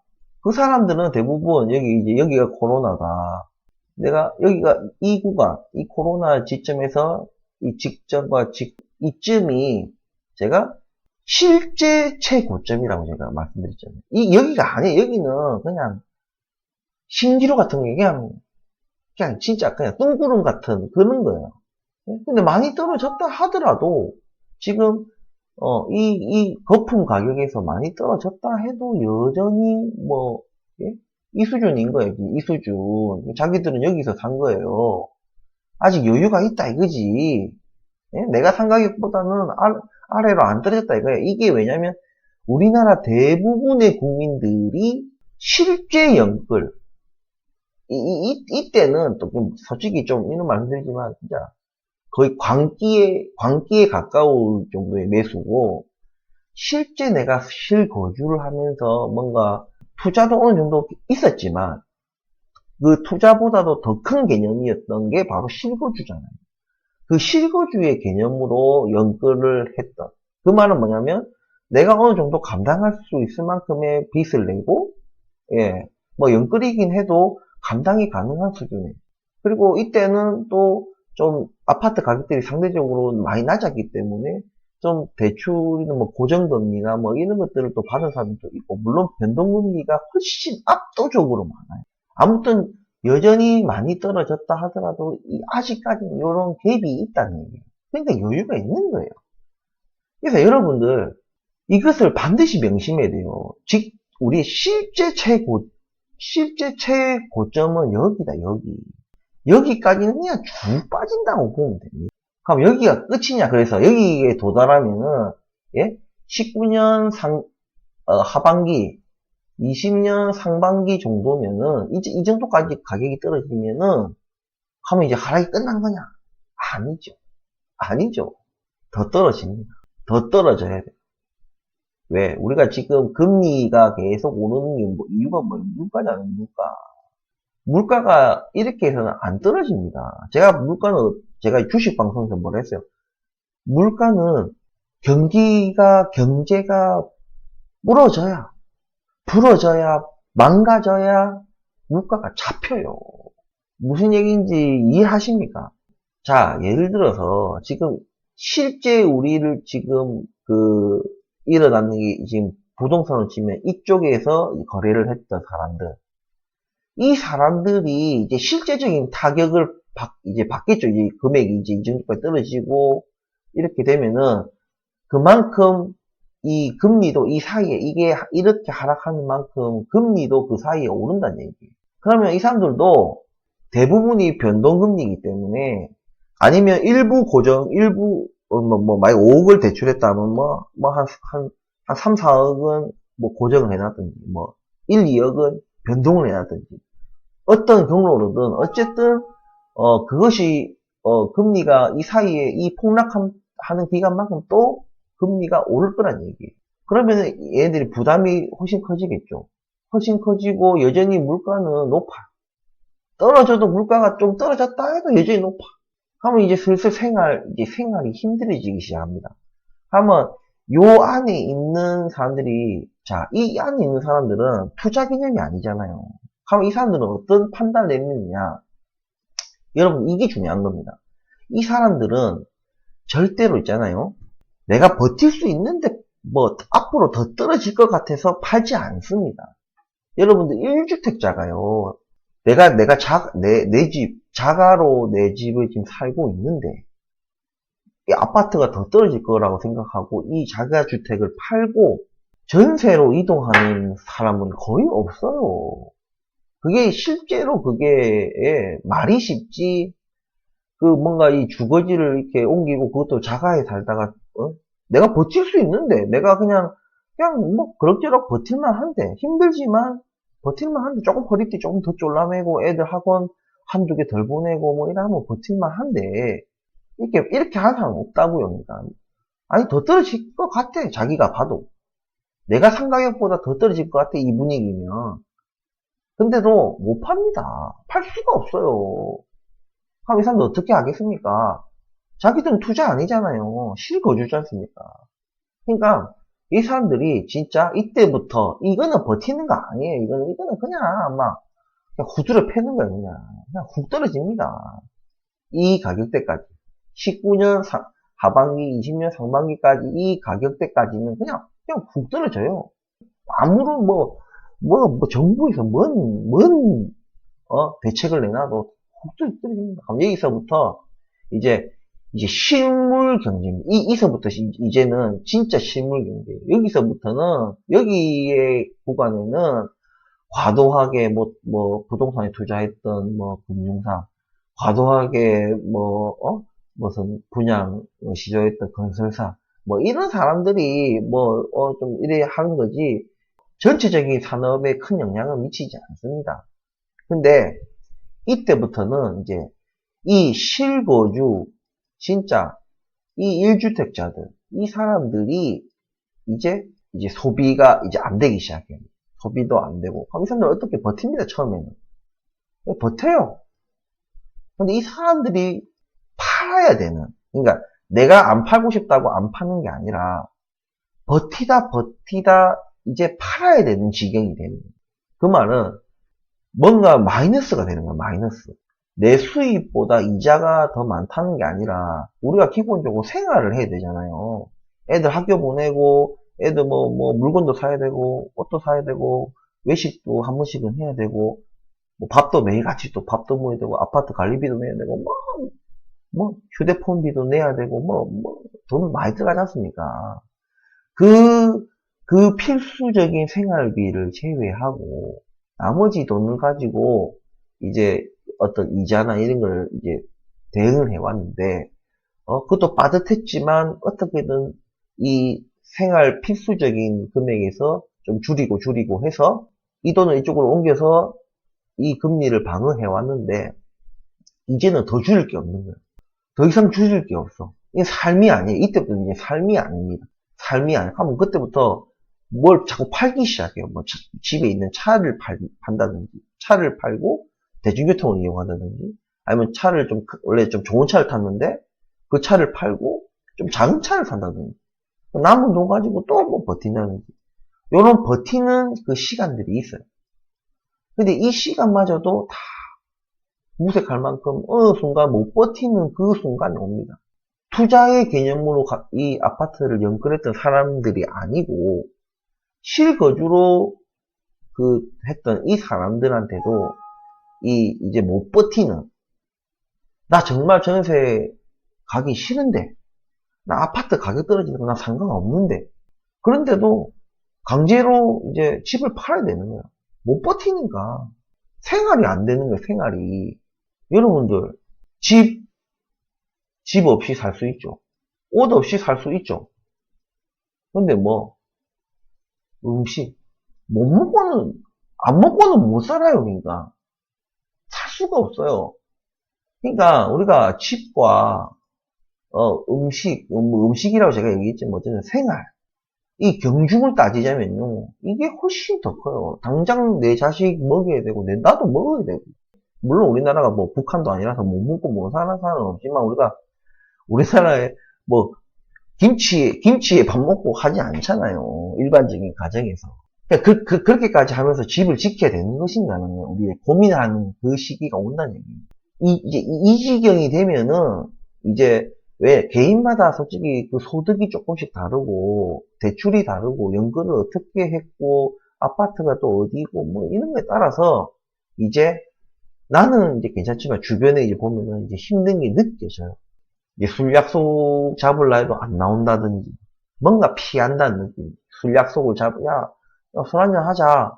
그 사람들은 대부분 여기가 코로나다. 내가 여기가 이 구간, 이 코로나 지점에서 이 직전과 이쯤이 제가 실제 최고점이라고 제가 말씀드렸잖아요. 여기가 아니에요. 여기는 그냥 신기루 같은 게 그냥 진짜 그냥 뚱구름 같은 그런 거예요. 근데 많이 떨어졌다 하더라도 지금 이 거품 가격에서 많이 떨어졌다 해도 여전히 뭐 예? 이 수준인 거예요. 이 수준. 자기들은 여기서 산 거예요. 아직 여유가 있다 이거지. 예? 내가 산 가격보다는 아래로 안 떨어졌다 이거예요. 이게 왜냐면 우리나라 대부분의 국민들이 실제 연끌 이때는 또 솔직히 좀 이런 말씀드리지만 진짜 거의 광기에 가까울 정도의 매수고 실제 내가 실거주를 하면서 뭔가 투자도 어느 정도 있었지만 그 투자보다도 더 큰 개념이었던 게 바로 실거주잖아요. 그 실거주의 개념으로 연끌을 했던 그 말은 뭐냐면 내가 어느 정도 감당할 수 있을 만큼의 빚을 내고 예, 뭐 연끌이긴 해도 감당이 가능한 수준이에요. 그리고 이때는 또 좀 아파트 가격들이 상대적으로 많이 낮았기 때문에 좀 대출이나 뭐 고정금리나 뭐 이런 것들을 또 받은 사람도 있고 물론 변동금리가 훨씬 압도적으로 많아요. 아무튼 여전히 많이 떨어졌다 하더라도 아직까지는 이런 갭이 있다는 얘기예요. 그러니까 여유가 있는 거예요. 그래서 여러분들 이것을 반드시 명심해야 돼요. 즉 우리 실제 최고점은 여기다 여기. 여기까지는 그냥 쭉 빠진다고 보면 됩니다. 그럼 여기가 끝이냐? 그래서 여기에 도달하면은, 예? 19년 하반기, 20년 상반기 정도면은, 이 정도까지 가격이 떨어지면은, 하면 이제 하락이 끝난 거냐? 아니죠. 아니죠. 더 떨어집니다. 더 떨어져야 돼. 왜? 우리가 지금 금리가 계속 오르는 게 뭐, 이유가 뭐예요? 물가잖아요, 물가. 물가가 이렇게 해서는 안 떨어집니다. 제가 주식 방송에서 뭐라 했어요? 물가는 경제가 부러져야, 망가져야 물가가 잡혀요. 무슨 얘기인지 이해하십니까? 자, 예를 들어서 지금 실제 우리를 지금 일어나는 게 지금 부동산을 치면 이쪽에서 거래를 했던 사람들. 이 사람들이 이제 실제적인 타격을 이제 받겠죠. 이제 금액이 이제 이 정도까지 떨어지고 이렇게 되면은 그만큼 이 금리도 이 사이에 이게 이렇게 하락하는 만큼 금리도 그 사이에 오른다는 얘기예요. 그러면 이 사람들도 대부분이 변동금리이기 때문에 아니면 일부 만약 5억을 대출했다면 한 3, 4억은 고정을 해놨든지 1, 2억은 변동을 해놨든지 어떤 경로로든 어쨌든 그것이 금리가 이 사이에 이 폭락하는 기간만큼 또 금리가 오를 거란 얘기예요. 그러면 얘네들이 부담이 훨씬 커지겠죠. 훨씬 커지고 여전히 물가는 높아. 떨어져도 물가가 좀 떨어졌다 해도 여전히 높아. 하면 이제 슬슬 생활이 힘들어지기 시작합니다. 하면 요 안에 있는 사람들이, 이 안에 있는 사람들은 투자 개념이 아니잖아요. 하면 이 사람들은 어떤 판단을 내리느냐. 여러분, 이게 중요한 겁니다. 이 사람들은 절대로 있잖아요. 내가 버틸 수 있는데, 앞으로 더 떨어질 것 같아서 팔지 않습니다. 여러분들 1주택자가요. 내 집, 자가로 내 집을 지금 살고 있는데, 이 아파트가 더 떨어질 거라고 생각하고, 이 자가주택을 팔고, 전세로 이동하는 사람은 거의 없어요. 그게 실제로 말이 쉽지, 뭔가 이 주거지를 이렇게 옮기고, 그것도 자가에 살다가, 내가 버틸 수 있는데, 내가 그냥 그럭저럭 버틸만 한데, 힘들지만, 버틸만 한데, 조금 허리띠 조금 더 졸라매고, 애들 학원 한두 개 덜 보내고, 이러면 버틸만 한데, 이렇게 하는 사람은 없다고요, 그러니까. 아니, 더 떨어질 것 같아, 자기가 봐도. 내가 산 가격보다 더 떨어질 것 같아, 이 분위기면. 근데도 못 팝니다. 팔 수가 없어요. 그럼 이 사람들 어떻게 하겠습니까? 자기들은 투자 아니잖아요. 실거주지 않습니까? 그러니까 이 사람들이 진짜 이때부터 이거는 버티는 거 아니에요. 이거는 그냥 후드를 패는 거예요. 그냥 훅 떨어집니다. 이 가격대까지 19년 하반기 20년 상반기까지 이 가격대까지는 그냥 훅 떨어져요. 아무런 정부에서 대책을 내놔도 훅 떨어집니다. 그럼 여기서부터 이제 실물 경제입니다. 이서부터 이제는 진짜 실물 경제예요. 여기서부터는 여기의 구간에는 과도하게 부동산에 투자했던 금융사, 과도하게 무슨 분양 시조했던 건설사, 이런 사람들이 좀 이래 하는 거지 전체적인 산업에 큰 영향을 미치지 않습니다. 근데 이때부터는 이제 이 실거주 진짜 이 1주택자들 이 사람들이 이제 소비가 이제 안 되기 시작해요. 소비도 안 되고 그럼 이 사람들 어떻게 버팁니다. 처음에는 버텨요. 근데 이 사람들이 팔아야 되는, 그러니까 내가 안 팔고 싶다고 안 파는 게 아니라 버티다 이제 팔아야 되는 지경이 되는 거예요. 그 말은 뭔가 마이너스가 되는 거야. 마이너스. 내 수입보다 이자가 더 많다는 게 아니라 우리가 기본적으로 생활을 해야 되잖아요. 애들 학교 보내고 애들 물건도 사야 되고 옷도 사야 되고 외식도 한 번씩은 해야 되고 밥도 매일같이 또 밥도 먹어야 되고 아파트 관리비도 내야 되고 휴대폰비도 내야 되고 돈 많이 들어가지 않습니까? 그 필수적인 생활비를 제외하고 나머지 돈을 가지고 이제 어떤 이자나 이런 걸 이제 대응을 해왔는데 그것도 빠듯했지만 어떻게든 이 생활 필수적인 금액에서 좀 줄이고 해서 이 돈을 이쪽으로 옮겨서 이 금리를 방어해 왔는데 이제는 더 줄일 게 없는 거예요. 더 이상 줄일 게 없어. 이게 삶이 아니에요. 이때부터 이제 삶이 아닙니다. 삶이 아니에요. 하면 그때부터 뭘 자꾸 팔기 시작해요. 뭐 집에 있는 차를 판다든지, 차를 팔고 대중교통을 이용한다든지, 아니면 차를 좀 원래 좀 좋은 차를 탔는데 그 차를 팔고 좀 작은 차를 산다든지, 남은 돈 가지고 또 뭐 버틴다든지, 요런 버티는 그 시간들이 있어요. 근데 이 시간마저도 다 무색할 만큼 어느 순간 못 버티는 그 순간이 옵니다. 투자의 개념으로 이 아파트를 연끌했던 사람들이 아니고 실거주로 했던 이 사람들한테도 이제 못 버티는, 나 정말 전세 가기 싫은데, 나 아파트 가격 떨어지는 거 나 상관없는데, 그런데도 강제로 이제 집을 팔아야 되는 거야. 못 버티니까. 생활이 안 되는 거야, 생활이. 여러분들, 집 없이 살 수 있죠. 옷 없이 살 수 있죠. 근데 뭐, 음식, 안 먹고는 못 살아요, 그러니까. 살 수가 없어요. 그러니까, 우리가 집과, 음식이라고 제가 얘기했지만, 어쨌든 생활. 이 경중을 따지자면요, 이게 훨씬 더 커요. 당장 내 자식 먹여야 되고, 나도 먹어야 되고. 물론 우리나라가 뭐 북한도 아니라서 못 먹고 못 사는 사람은 없지만, 우리나라에 뭐, 김치에 밥 먹고 하지 않잖아요. 일반적인 가정에서. 그렇게까지 하면서 집을 지켜야 되는 것인가는 우리의 고민하는 그 시기가 온다는 얘기예요. 이제 이 지경이 되면은, 이제, 왜, 개인마다 솔직히 그 소득이 조금씩 다르고, 대출이 다르고, 연금을 어떻게 했고, 아파트가 또 어디고, 뭐, 이런 거에 따라서, 이제, 나는 이제 괜찮지만, 주변에 이제 보면은 이제 힘든 게 느껴져요. 이제 술 약속 잡을라 해도 안 나온다든지, 뭔가 피한다는 느낌. 술 약속을 야, 술 한잔 하자.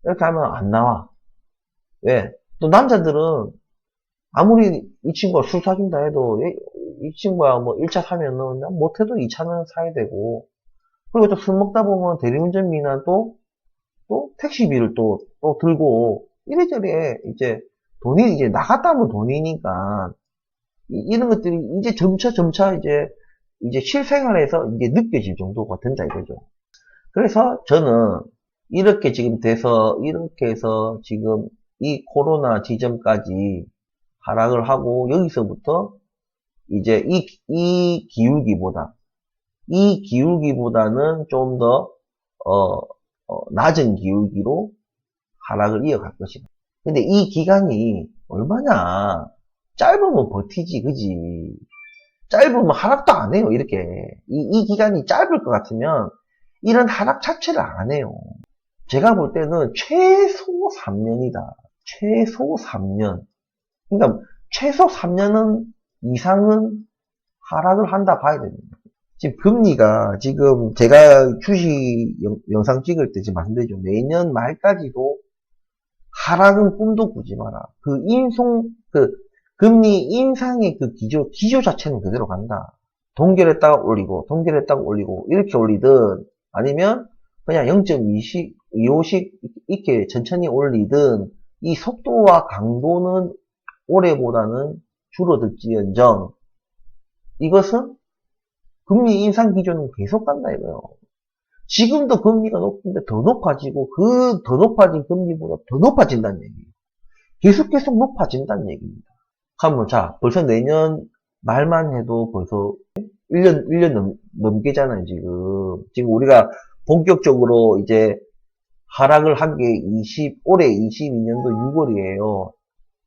이렇게 하면 안 나와. 왜? 또 남자들은, 아무리 이 친구가 술 사준다 해도 이 친구야 뭐 1차 사면은 못해도 2차는 사야 되고, 그리고 또 술 먹다 보면 대리운전비나 또 택시비를 또 들고 이래저래 이제 돈이 이제 나갔다 하면 돈이니까 이런 것들이 이제 점차 이제 실생활에서 이제 느껴질 정도가 된다 이거죠. 그래서 저는 이렇게 해서 지금 이 코로나 지점까지 하락을 하고 여기서부터 이제 이 기울기보다는 좀 더 낮은 기울기로 하락을 이어갈 것이다. 근데 이 기간이 얼마냐? 짧으면 버티지, 그지? 짧으면 하락도 안 해요, 이렇게. 이 기간이 짧을 것 같으면 이런 하락 자체를 안 해요. 제가 볼 때는 최소 3년이다. 최소 3년. 그러니까 최소 3년은 이상은 하락을 한다 봐야 됩니다. 지금 금리가 지금 제가 주식 영상 찍을 때 지금 말씀드리죠. 내년 말까지도 하락은 꿈도 꾸지 마라. 금리 인상의 그 기조 자체는 그대로 간다. 동결했다가 올리고 이렇게 올리든 아니면 그냥 0.25씩 이렇게 천천히 올리든 이 속도와 강도는 올해보다는 줄어들지언정 이것은 금리 인상 기조는 계속 간다 이거예요. 지금도 금리가 높은데 더 높아지고 그 더 높아진 금리보다 더 높아진다는 얘기예요. 계속 높아진다는 얘기입니다. 그러면 자 벌써 내년 말만 해도 벌써 1년 넘게잖아요 지금 우리가 본격적으로 이제 하락을 한 게 올해 22년도 6월이에요.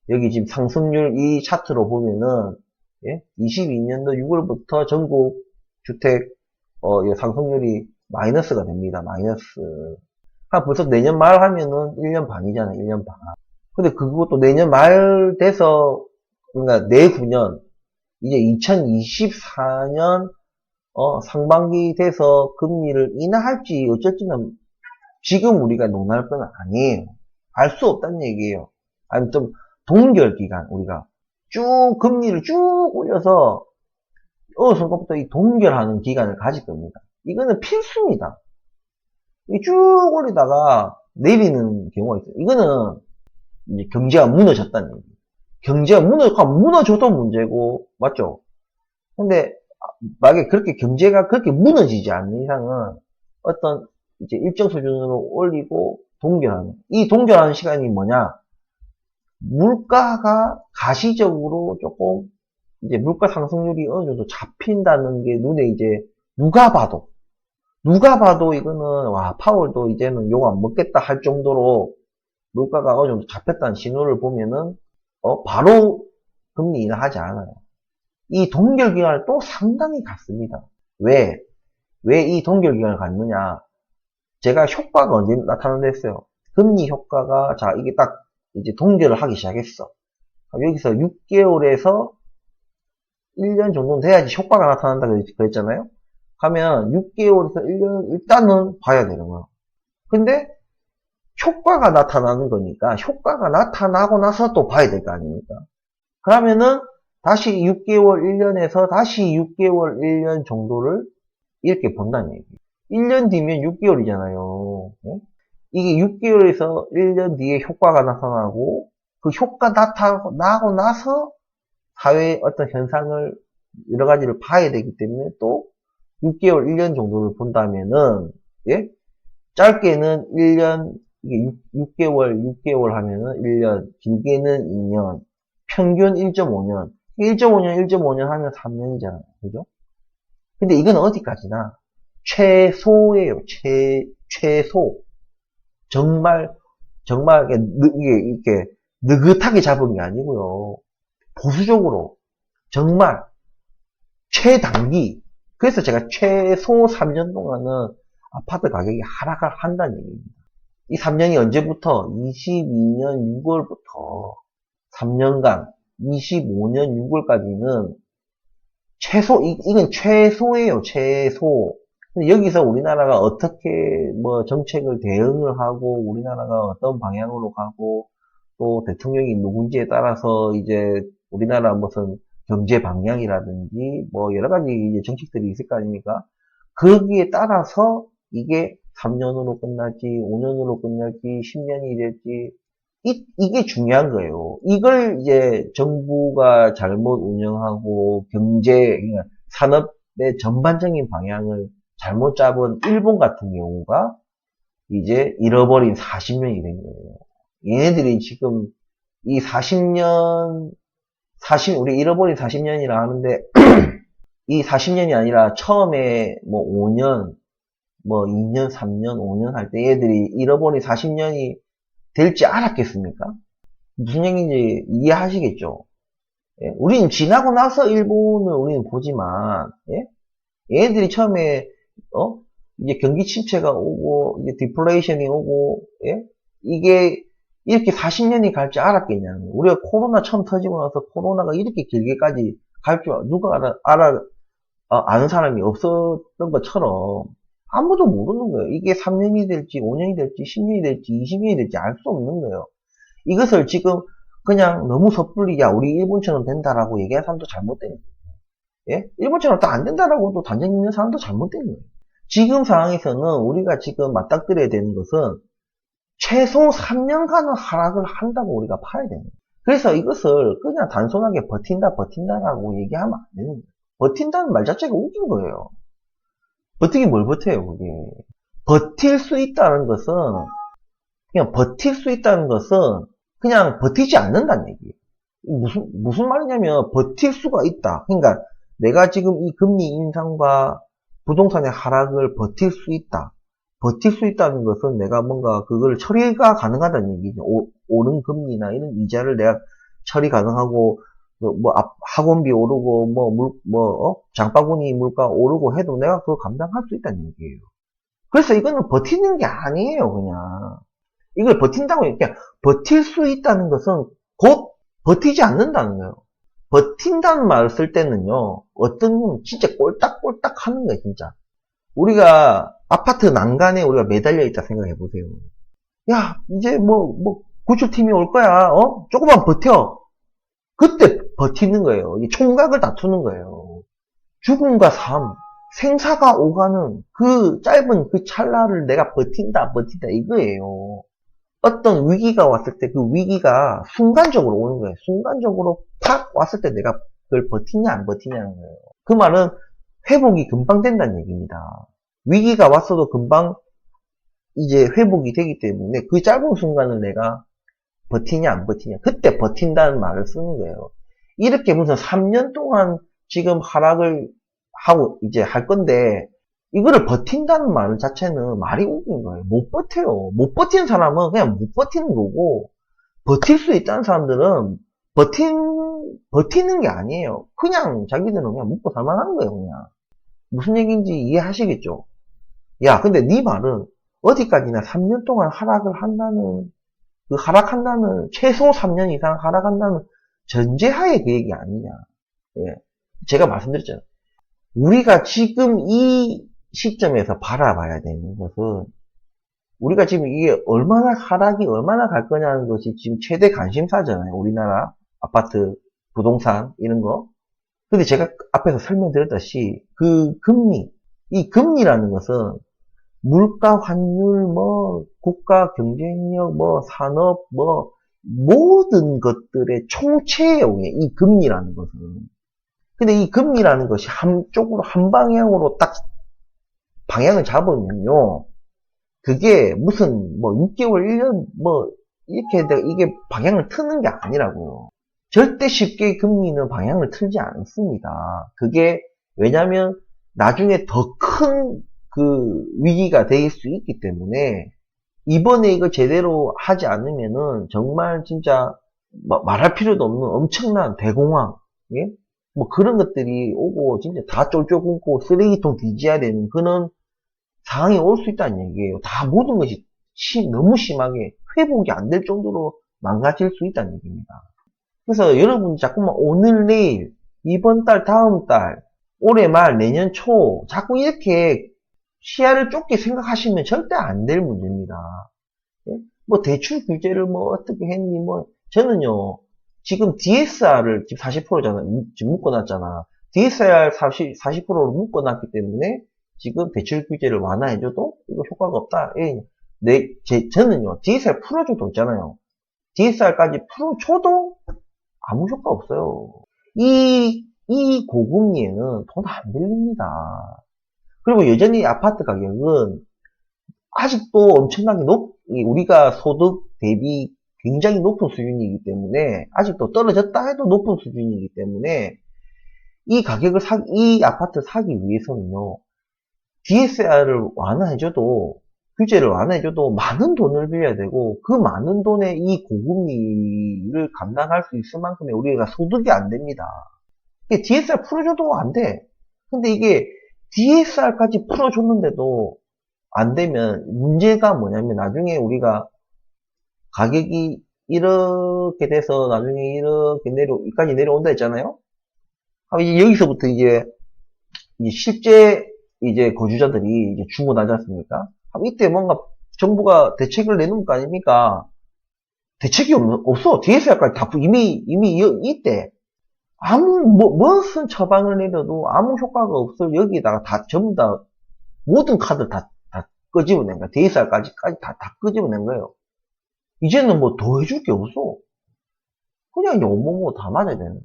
여기 지금 상승률 이 차트로 보면은 22년도 6월부터 전국 주택 상승률이 마이너스가 됩니다. 마이너스. 벌써 내년 말 하면은 1년 반이잖아요. 1년 반. 근데 그것도 내년 말 돼서 그러니까 내후년 이제 2024년 상반기 돼서 금리를 인하할지 어쩔지는 지금 우리가 논할 건 아니에요. 알 수 없다는 얘기예요. 아니면 좀 동결 기간 우리가 금리를 쭉 올려서 어느 순간부터 이 동결하는 기간을 가질 겁니다. 이거는 필수입니다. 쭉 올리다가 내리는 경우가 있어요. 이거는 이제 경제가 무너졌다는 얘기예요. 경제가 무너져도 문제고, 맞죠? 근데, 만약에 그렇게 경제가 그렇게 무너지지 않는 이상은 어떤 이제 일정 수준으로 올리고 동결하는. 이 동결하는 시간이 뭐냐? 물가가 가시적으로 조금 이제 물가 상승률이 어느 정도 잡힌다는 게 눈에 이제 누가 봐도 이거는 와 파월도 이제는 욕 안 먹겠다 할 정도로 물가가 어느 정도 잡혔다는 신호를 보면은 바로 금리 인하하지 않아요. 이 동결 기간을 또 상당히 갖습니다. 왜 이 동결 기간을 갖느냐? 제가 효과가 언제 나타난댔어요. 금리 효과가 자 이게 딱 이제 동결을 하기 시작했어. 여기서 6개월에서 1년 정도는 돼야지 효과가 나타난다 그랬잖아요. 하면 6개월에서 1년 일단은 봐야 되는 거야. 근데 효과가 나타나는 거니까 효과가 나타나고 나서 또 봐야 될 거 아닙니까? 그러면은 다시 6개월 1년에서 다시 6개월 1년 정도를 이렇게 본다는 얘기예요. 1년 뒤면 6개월이잖아요. 이게 6개월에서 1년 뒤에 효과가 나타나고 그 효과 나타나고 나서 사회의 어떤 현상을 여러 가지를 봐야 되기 때문에 또 6개월, 1년 정도를 본다면은 예? 짧게는 1년, 이게 6개월 하면은 1년, 길게는 2년, 평균 1.5년, 1.5년 하면 3년이잖아요. 그죠? 근데 이건 어디까지나 최소예요. 최소. 정말 이게 느긋하게 잡은 게 아니고요. 보수적으로 정말 최단기. 그래서 제가 최소 3년 동안은 아파트 가격이 하락을 한다는 얘기입니다. 이 3년이 언제부터? 22년 6월부터 3년간 25년 6월까지는 최소, 이건 최소예요, 최소. 근데 여기서 우리나라가 어떻게 뭐 정책을 대응을 하고 우리나라가 어떤 방향으로 가고 또 대통령이 누군지에 따라서 이제 우리나라 무슨 경제 방향이라든지 뭐 여러 가지 이제 정책들이 있을 거 아닙니까? 거기에 따라서 이게 3년으로 끝날지 5년으로 끝날지 10년이 될지 이게 중요한 거예요. 이걸 이제 정부가 잘못 운영하고 그러니까 산업의 전반적인 방향을 잘못 잡은 일본 같은 경우가 이제 잃어버린 40년이 된 거예요. 얘네들이 지금 이 40년, 우리 잃어버린 40년이라 하는데 이 40년이 아니라 처음에 뭐 5년, 뭐 2년, 3년, 5년 할 때 얘들이 잃어버린 40년이 될지 알았겠습니까? 무슨 얘기인지 이해하시겠죠? 예? 우리는 지나고 나서 일본을 우리는 보지만, 예? 얘네들이 처음에, 이제 경기 침체가 오고, 이제 디플레이션이 오고, 예? 이게 이렇게 40년이 갈 줄 알았겠냐는. 우리가 코로나 처음 터지고 나서 코로나가 이렇게 길게까지 갈 줄 누가 아는 사람이 없었던 것처럼 아무도 모르는 거예요. 이게 3년이 될지 5년이 될지 10년이 될지 20년이 될지 알 수 없는 거예요. 이것을 지금 그냥 너무 섣불리 야 우리 일본처럼 된다라고 얘기하는 사람도 잘못된 거예요. 예? 일본처럼 또 안 된다라고 또 단정 짓는 사람도 잘못된 거예요. 지금 상황에서는 우리가 지금 맞닥뜨려야 되는 것은 최소 3년간은 하락을 한다고 우리가 파야 되는 거예요. 그래서 이것을 그냥 단순하게 버틴다라고 얘기하면 안 되는 거예요. 버틴다는 말 자체가 웃긴 거예요. 버티긴 뭘 버텨요, 그게. 버틸 수 있다는 것은, 그냥 버티지 않는다는 얘기예요. 무슨 말이냐면, 버틸 수가 있다. 그러니까, 내가 지금 이 금리 인상과 부동산의 하락을 버틸 수 있다. 버틸 수 있다는 것은 내가 뭔가 그걸 처리가 가능하다는 얘기죠. 오른 금리나 이런 이자를 내가 처리 가능하고, 학원비 오르고, 장바구니 물가 오르고 해도 내가 그거 감당할 수 있다는 얘기예요. 그래서 이거는 버티는 게 아니에요, 그냥. 이걸 버틴다고, 그냥 버틸 수 있다는 것은 곧 버티지 않는다는 거예요. 버틴다는 말을 쓸 때는요, 어떤 건 진짜 꼴딱꼴딱 하는 거예요, 진짜. 우리가 아파트 난간에 우리가 매달려 있다 생각해 보세요. 야, 이제 구출팀이 올 거야, 조금만 버텨. 그때 버티는 거예요. 총각을 다투는 거예요. 죽음과 삶, 생사가 오가는 그 짧은 그 찰나를 내가 버틴다 이거예요. 어떤 위기가 왔을 때 그 위기가 순간적으로 오는 거예요. 순간적으로 팍 왔을 때 내가 그걸 버티냐 안 버티냐는 거예요. 그 말은 회복이 금방 된다는 얘기입니다. 위기가 왔어도 금방 이제 회복이 되기 때문에 그 짧은 순간을 내가 버티냐 안 버티냐, 그때 버틴다는 말을 쓰는 거예요. 이렇게 무슨 3년 동안 지금 하락을 하고 이제 할 건데 이거를 버틴다는 말 자체는 말이 웃긴 거예요. 못 버텨요. 못 버티는 사람은 그냥 못 버티는 거고, 버틸 수 있다는 사람들은 버티는 게 아니에요. 그냥 자기들은 그냥 먹고 살만한 거예요, 그냥. 무슨 얘기인지 이해하시겠죠? 야, 근데 네 말은 어디까지나 3년 동안 하락을 한다는, 그 하락한다는, 최소 3년 이상 하락한다는 전제하에 그 얘기 아니냐. 예. 제가 말씀드렸잖아요. 우리가 지금 이 시점에서 바라봐야 되는 것은, 우리가 지금 이게 얼마나 하락이 얼마나 갈 거냐는 것이 지금 최대 관심사잖아요. 우리나라 아파트, 부동산 이런 거. 근데 제가 앞에서 설명드렸듯이 그 금리, 이 금리라는 것은 물가, 환율, 뭐 국가 경쟁력, 뭐 산업, 뭐 모든 것들의 총체예요. 이 금리라는 것은. 근데 이 금리라는 것이 한쪽으로 한 방향으로 딱 방향을 잡으면요. 그게 무슨 뭐 6개월, 1년 뭐 이렇게 이게 방향을 트는 게 아니라고요. 절대 쉽게 금리는 방향을 틀지 않습니다. 그게 왜냐면 나중에 더 큰 그 위기가 될 수 있기 때문에 이번에 이거 제대로 하지 않으면은 정말 진짜 말할 필요도 없는 엄청난 대공황, 예? 뭐 그런 것들이 오고 진짜 다 쫄쫄 굶고 쓰레기통 뒤져야 되는 그런 상황이 올 수 있다는 얘기예요. 다 모든 것이 너무 심하게 회복이 안 될 정도로 망가질 수 있다는 얘기입니다. 그래서 여러분 자꾸만 오늘 내일 이번 달 다음 달 올해 말 내년 초 자꾸 이렇게 시야를 좁게 생각하시면 절대 안 될 문제입니다. 예? 뭐 대출 규제를 뭐 어떻게 했니 뭐 저는요 지금 DSR을 지금 40%잖아 지금 묶어놨잖아. DSR 40%를 묶어놨기 때문에 지금 대출 규제를 완화해줘도 이거 효과가 없다. 예. 저는요 DSR 풀어줘도 있잖아요. DSR까지 풀어줘도 아무 효과 없어요. 이 고금리에는 돈 안 빌립니다. 그리고 여전히 아파트 가격은 아직도 엄청나게 우리가 소득 대비 굉장히 높은 수준이기 때문에, 아직도 떨어졌다 해도 높은 수준이기 때문에, 이 아파트 사기 위해서는요, DSR을 완화해줘도, 규제를 완화해줘도 많은 돈을 빌려야 되고, 그 많은 돈에 이 고금리를 감당할 수 있을 만큼의 우리가 소득이 안 됩니다. DSR 풀어줘도 안 돼. 근데 이게 DSR까지 풀어줬는데도 안 되면 문제가 뭐냐면 나중에 우리가 가격이 이렇게 돼서 나중에 이렇게 여기까지 내려온다 했잖아요. 이제 여기서부터 이제 실제 이제 거주자들이 이제 죽어나지 않습니까? 이때 뭔가 정부가 대책을 내놓은 거 아닙니까? 대책이 없어. DSR까지 다 이미 이때 무슨 처방을 내려도 아무 효과가 없어. 여기다가 다 전부 다 모든 카드 다 끄집어낸 거야. DSR까지 다 끄집어낸 거예요. 이제는 뭐 더 해줄 게 없어. 그냥 요모모 다 맞아야 되는 거예요.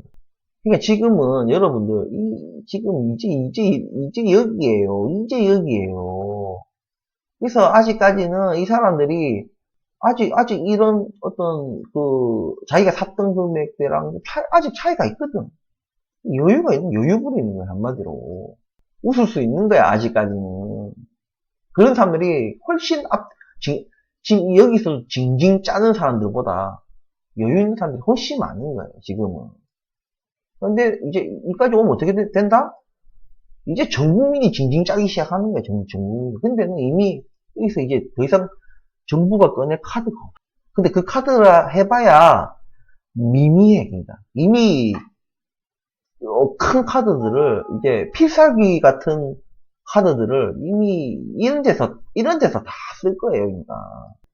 그러니까 지금은 여러분들 지금 이제 여기에요. 이제 여기에요. 그래서 아직까지는 이 사람들이 아직 이런 어떤 자기가 샀던 금액대랑 아직 차이가 있거든. 여유 부리는 거야, 한마디로. 웃을 수 있는 거야, 아직까지는. 그런 사람들이 훨씬 지금 여기서 징징 짜는 사람들보다 여유 있는 사람들이 훨씬 많은 거예요, 지금은. 근데 이제 여기까지 오면 어떻게 된다? 이제 전 국민이 징징 짜기 시작하는 거야, 전 국민이. 근데는 이미 여기서 이제 더 이상 정부가 꺼낼 카드가 없어. 근데 그 카드라 해봐야 미미해, 그러니까. 이미 큰 카드들을 이제 필살기 같은 카드들을 이미 이런 데서 다 쓸 거예요, 그러니까.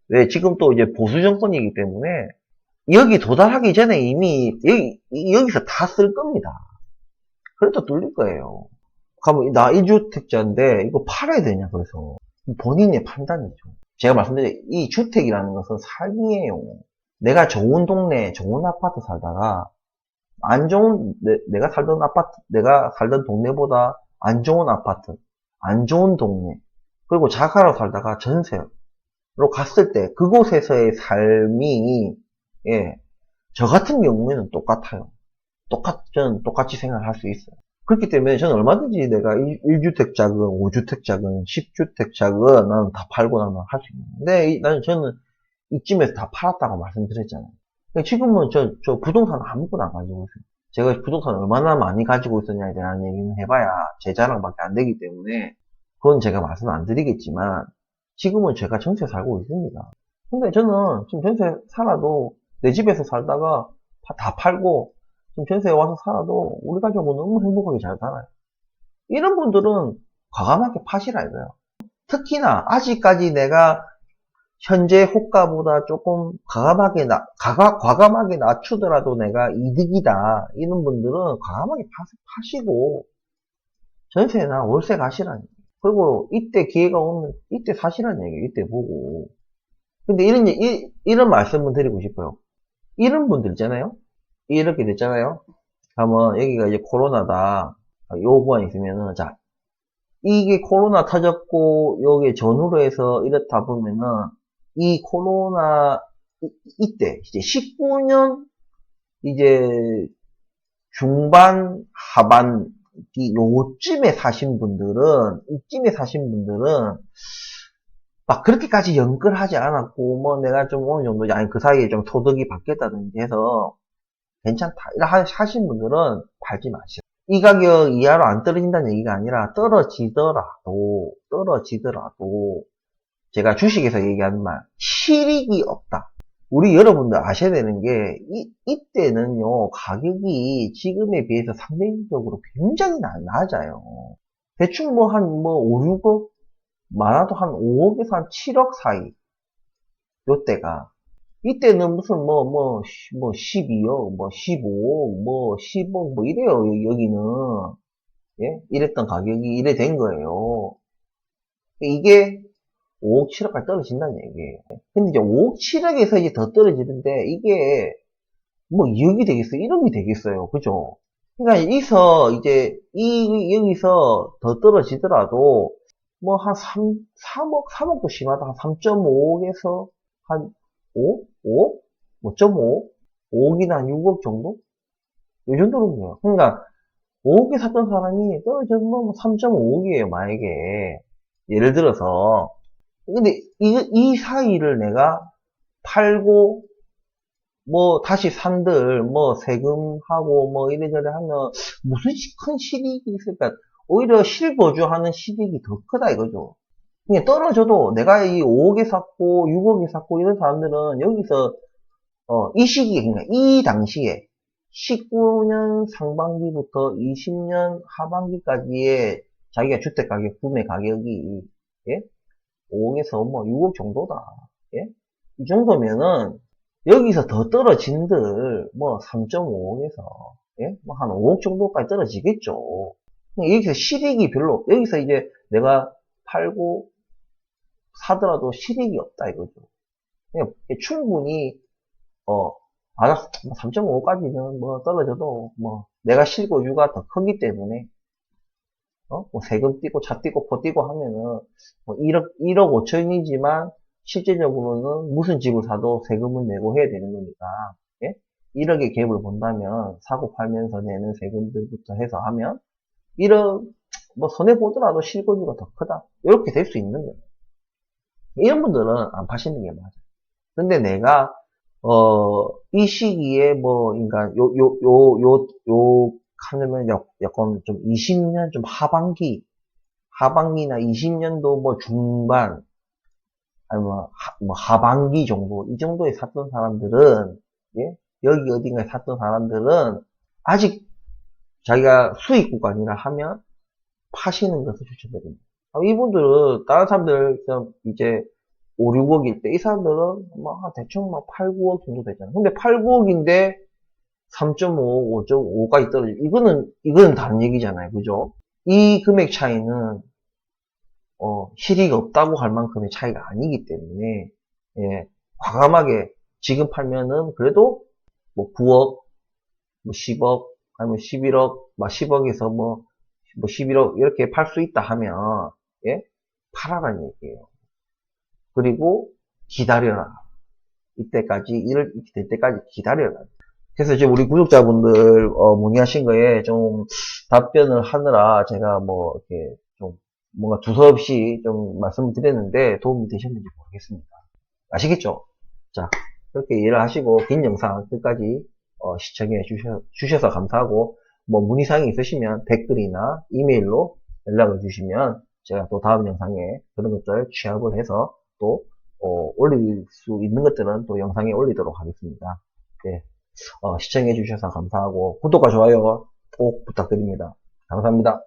왜 지금 또 이제 보수 정권이기 때문에 여기 도달하기 전에 이미 여기서 다 쓸 겁니다. 그래도 뚫릴 거예요. 그러면 나 1주택자인데 이거 팔아야 되냐, 그래서 본인의 판단이죠. 제가 말씀드린 이 주택이라는 것은 삶이에요. 내가 좋은 동네, 좋은 아파트 살다가 안 좋은 내가 살던 아파트, 내가 살던 동네보다 안 좋은 아파트, 안 좋은 동네, 그리고 자가로 살다가 전세로 갔을 때 그곳에서의 삶이 예, 저 같은 경우에는 똑같아요. 저는 똑같이 생각할 수 있어요. 그렇기 때문에 저는 얼마든지 내가 1주택자건 5주택자건 10주택자건 나는 다 팔고 나는 할 수 있는데 저는 이쯤에서 다 팔았다고 말씀드렸잖아요. 지금은 저 부동산 아무것도 안 가지고 있어요. 제가 부동산 얼마나 많이 가지고 있었냐에 대한 얘기는 해봐야 제 자랑밖에 안 되기 때문에 그건 제가 말씀 안 드리겠지만 지금은 제가 전세 살고 있습니다. 근데 저는 지금 전세 살아도 내 집에서 살다가 다 팔고 지금 전세에 와서 살아도 우리 가족은 너무 행복하게 잘 살아요. 이런 분들은 과감하게 파시라 이거예요. 특히나 아직까지 내가 현재 호가보다 조금 과감하게 낮추더라도 내가 이득이다. 이런 분들은 과감하게 파시고 전세나 월세 가시라는 얘기예요. 그리고 이때 기회가 오면 이때 사시라는 얘기예요. 이때 보고. 근데 이런 말씀을 드리고 싶어요. 이런 분들 있잖아요. 이렇게 됐잖아요. 그러면 여기가 이제 코로나다. 요 구간 있으면은 자 이게 코로나 터졌고 여기 전후로 해서 이렇다 보면은 이 코로나 이때 이제 19년 이제 중반 하반 요쯤에 사신 분들은 이쯤에 사신 분들은 막 그렇게까지 연끌하지 않았고 뭐 내가 좀 어느 정도 아니 그 사이에 좀 소득이 바뀌었다든지 해서 괜찮다 하신 분들은 팔지 마시고 이 가격 이하로 안 떨어진다는 얘기가 아니라 떨어지더라도 제가 주식에서 얘기하는 말 실익이 없다. 우리 여러분들 아셔야 되는 게 이때는요 가격이 지금에 비해서 상대적으로 굉장히 낮아요. 대충 뭐 한 5, 6억 많아도 한 5억에서 한 7억 사이 요때가 이때는 무슨 12억, 15억, 10억 이래요. 여기는 예? 이랬던 가격이 이래 된 거예요. 이게 5억, 7억까지 떨어진다는 얘기예요. 근데 이제 5억, 7억에서 이제 더 떨어지는데 이게 뭐 2억이 되겠어요? 1억이 되겠어요? 그죠? 그러니까 여기서 더 떨어지더라도 뭐 한 3억도 심하다. 한 3.5억에서 한 5? 5? 5.5? 5억이나 6억 정도? 이 정도로 돼요. 그러니까 5억에 샀던 사람이 떨어져서 뭐 3.5억이에요, 만약에. 예를 들어서. 근데 이 사이를 내가 팔고 뭐 다시 산들 뭐 세금하고 뭐 이래저래 하면 무슨 큰 실익이 있을까? 오히려 실거주하는 실익이 더 크다 이거죠. 그냥 떨어져도 내가 이 5억에 샀고 6억에 샀고 이런 사람들은 여기서 이 시기에 그러니까 이 당시에 19년 상반기부터 20년 하반기까지의 자기가 주택가격 구매 가격이 예? 5억에서 뭐 6억 정도다. 예? 이 정도면은 여기서 더 떨어진들 뭐 3.5억에서 예? 뭐 한 5억 정도까지 떨어지겠죠. 여기서 실익이 별로 여기서 이제 내가 팔고 사더라도 실익이 없다 이거죠. 그냥 충분히 3.5까지는 뭐 떨어져도 뭐 내가 실거주가 더 크기 때문에 뭐 세금 띄고 차 띄고 포 띄고 하면은 뭐 1억 5천이지만 실제적으로는 무슨 집을 사도 세금을 내고 해야 되는 거니까 예? 1억의 갭을 본다면 사고 팔면서 내는 세금들부터 해서 하면 1억 뭐 손해 보더라도 실거주가 더 크다 이렇게 될 수 있는 거예요. 이런 분들은 안 파시는 게 맞아요. 근데 내가 이 시기에 그러니까 하려면 약간 좀 20년 좀 하반기나 20년도 뭐 중반 아니면 뭐 하반기 정도 이 정도에 샀던 사람들은 예? 여기 어딘가에 샀던 사람들은 아직 자기가 수익 구간이라 하면 파시는 것을 추천드립니다. 이분들은 다른 사람들 이제 5, 6억일 때 이 사람들은 뭐 대충 8, 9억 정도 되잖아요. 근데 8, 9억인데 3.5, 5.5까지 떨어지고 이거는 다른 얘기잖아요. 그죠? 이 금액 차이는 실익이 없다고 할 만큼의 차이가 아니기 때문에, 예, 과감하게 지금 팔면은 그래도 뭐 9억, 뭐 10억, 아니면 11억, 막 10억에서 뭐 11억 이렇게 팔 수 있다 하면, 예, 팔아라는 얘기예요. 그리고 기다려라. 이때까지, 이렇게 될 때까지 기다려라. 그래서 이제 우리 구독자분들, 문의하신 거에 좀 답변을 하느라 제가 뭐, 이렇게 좀 뭔가 두서없이 좀 말씀을 드렸는데 도움이 되셨는지 모르겠습니다. 아시겠죠? 자, 그렇게 이해를 하시고 긴 영상 끝까지 시청해 주셔서 감사하고, 뭐 문의사항이 있으시면 댓글이나 이메일로 연락을 주시면 제가 또 다음 영상에 그런 것들 취합을 해서 또 올릴 수 있는 것들은 또 영상에 올리도록 하겠습니다. 네, 시청해 주셔서 감사하고 구독과 좋아요 꼭 부탁드립니다. 감사합니다.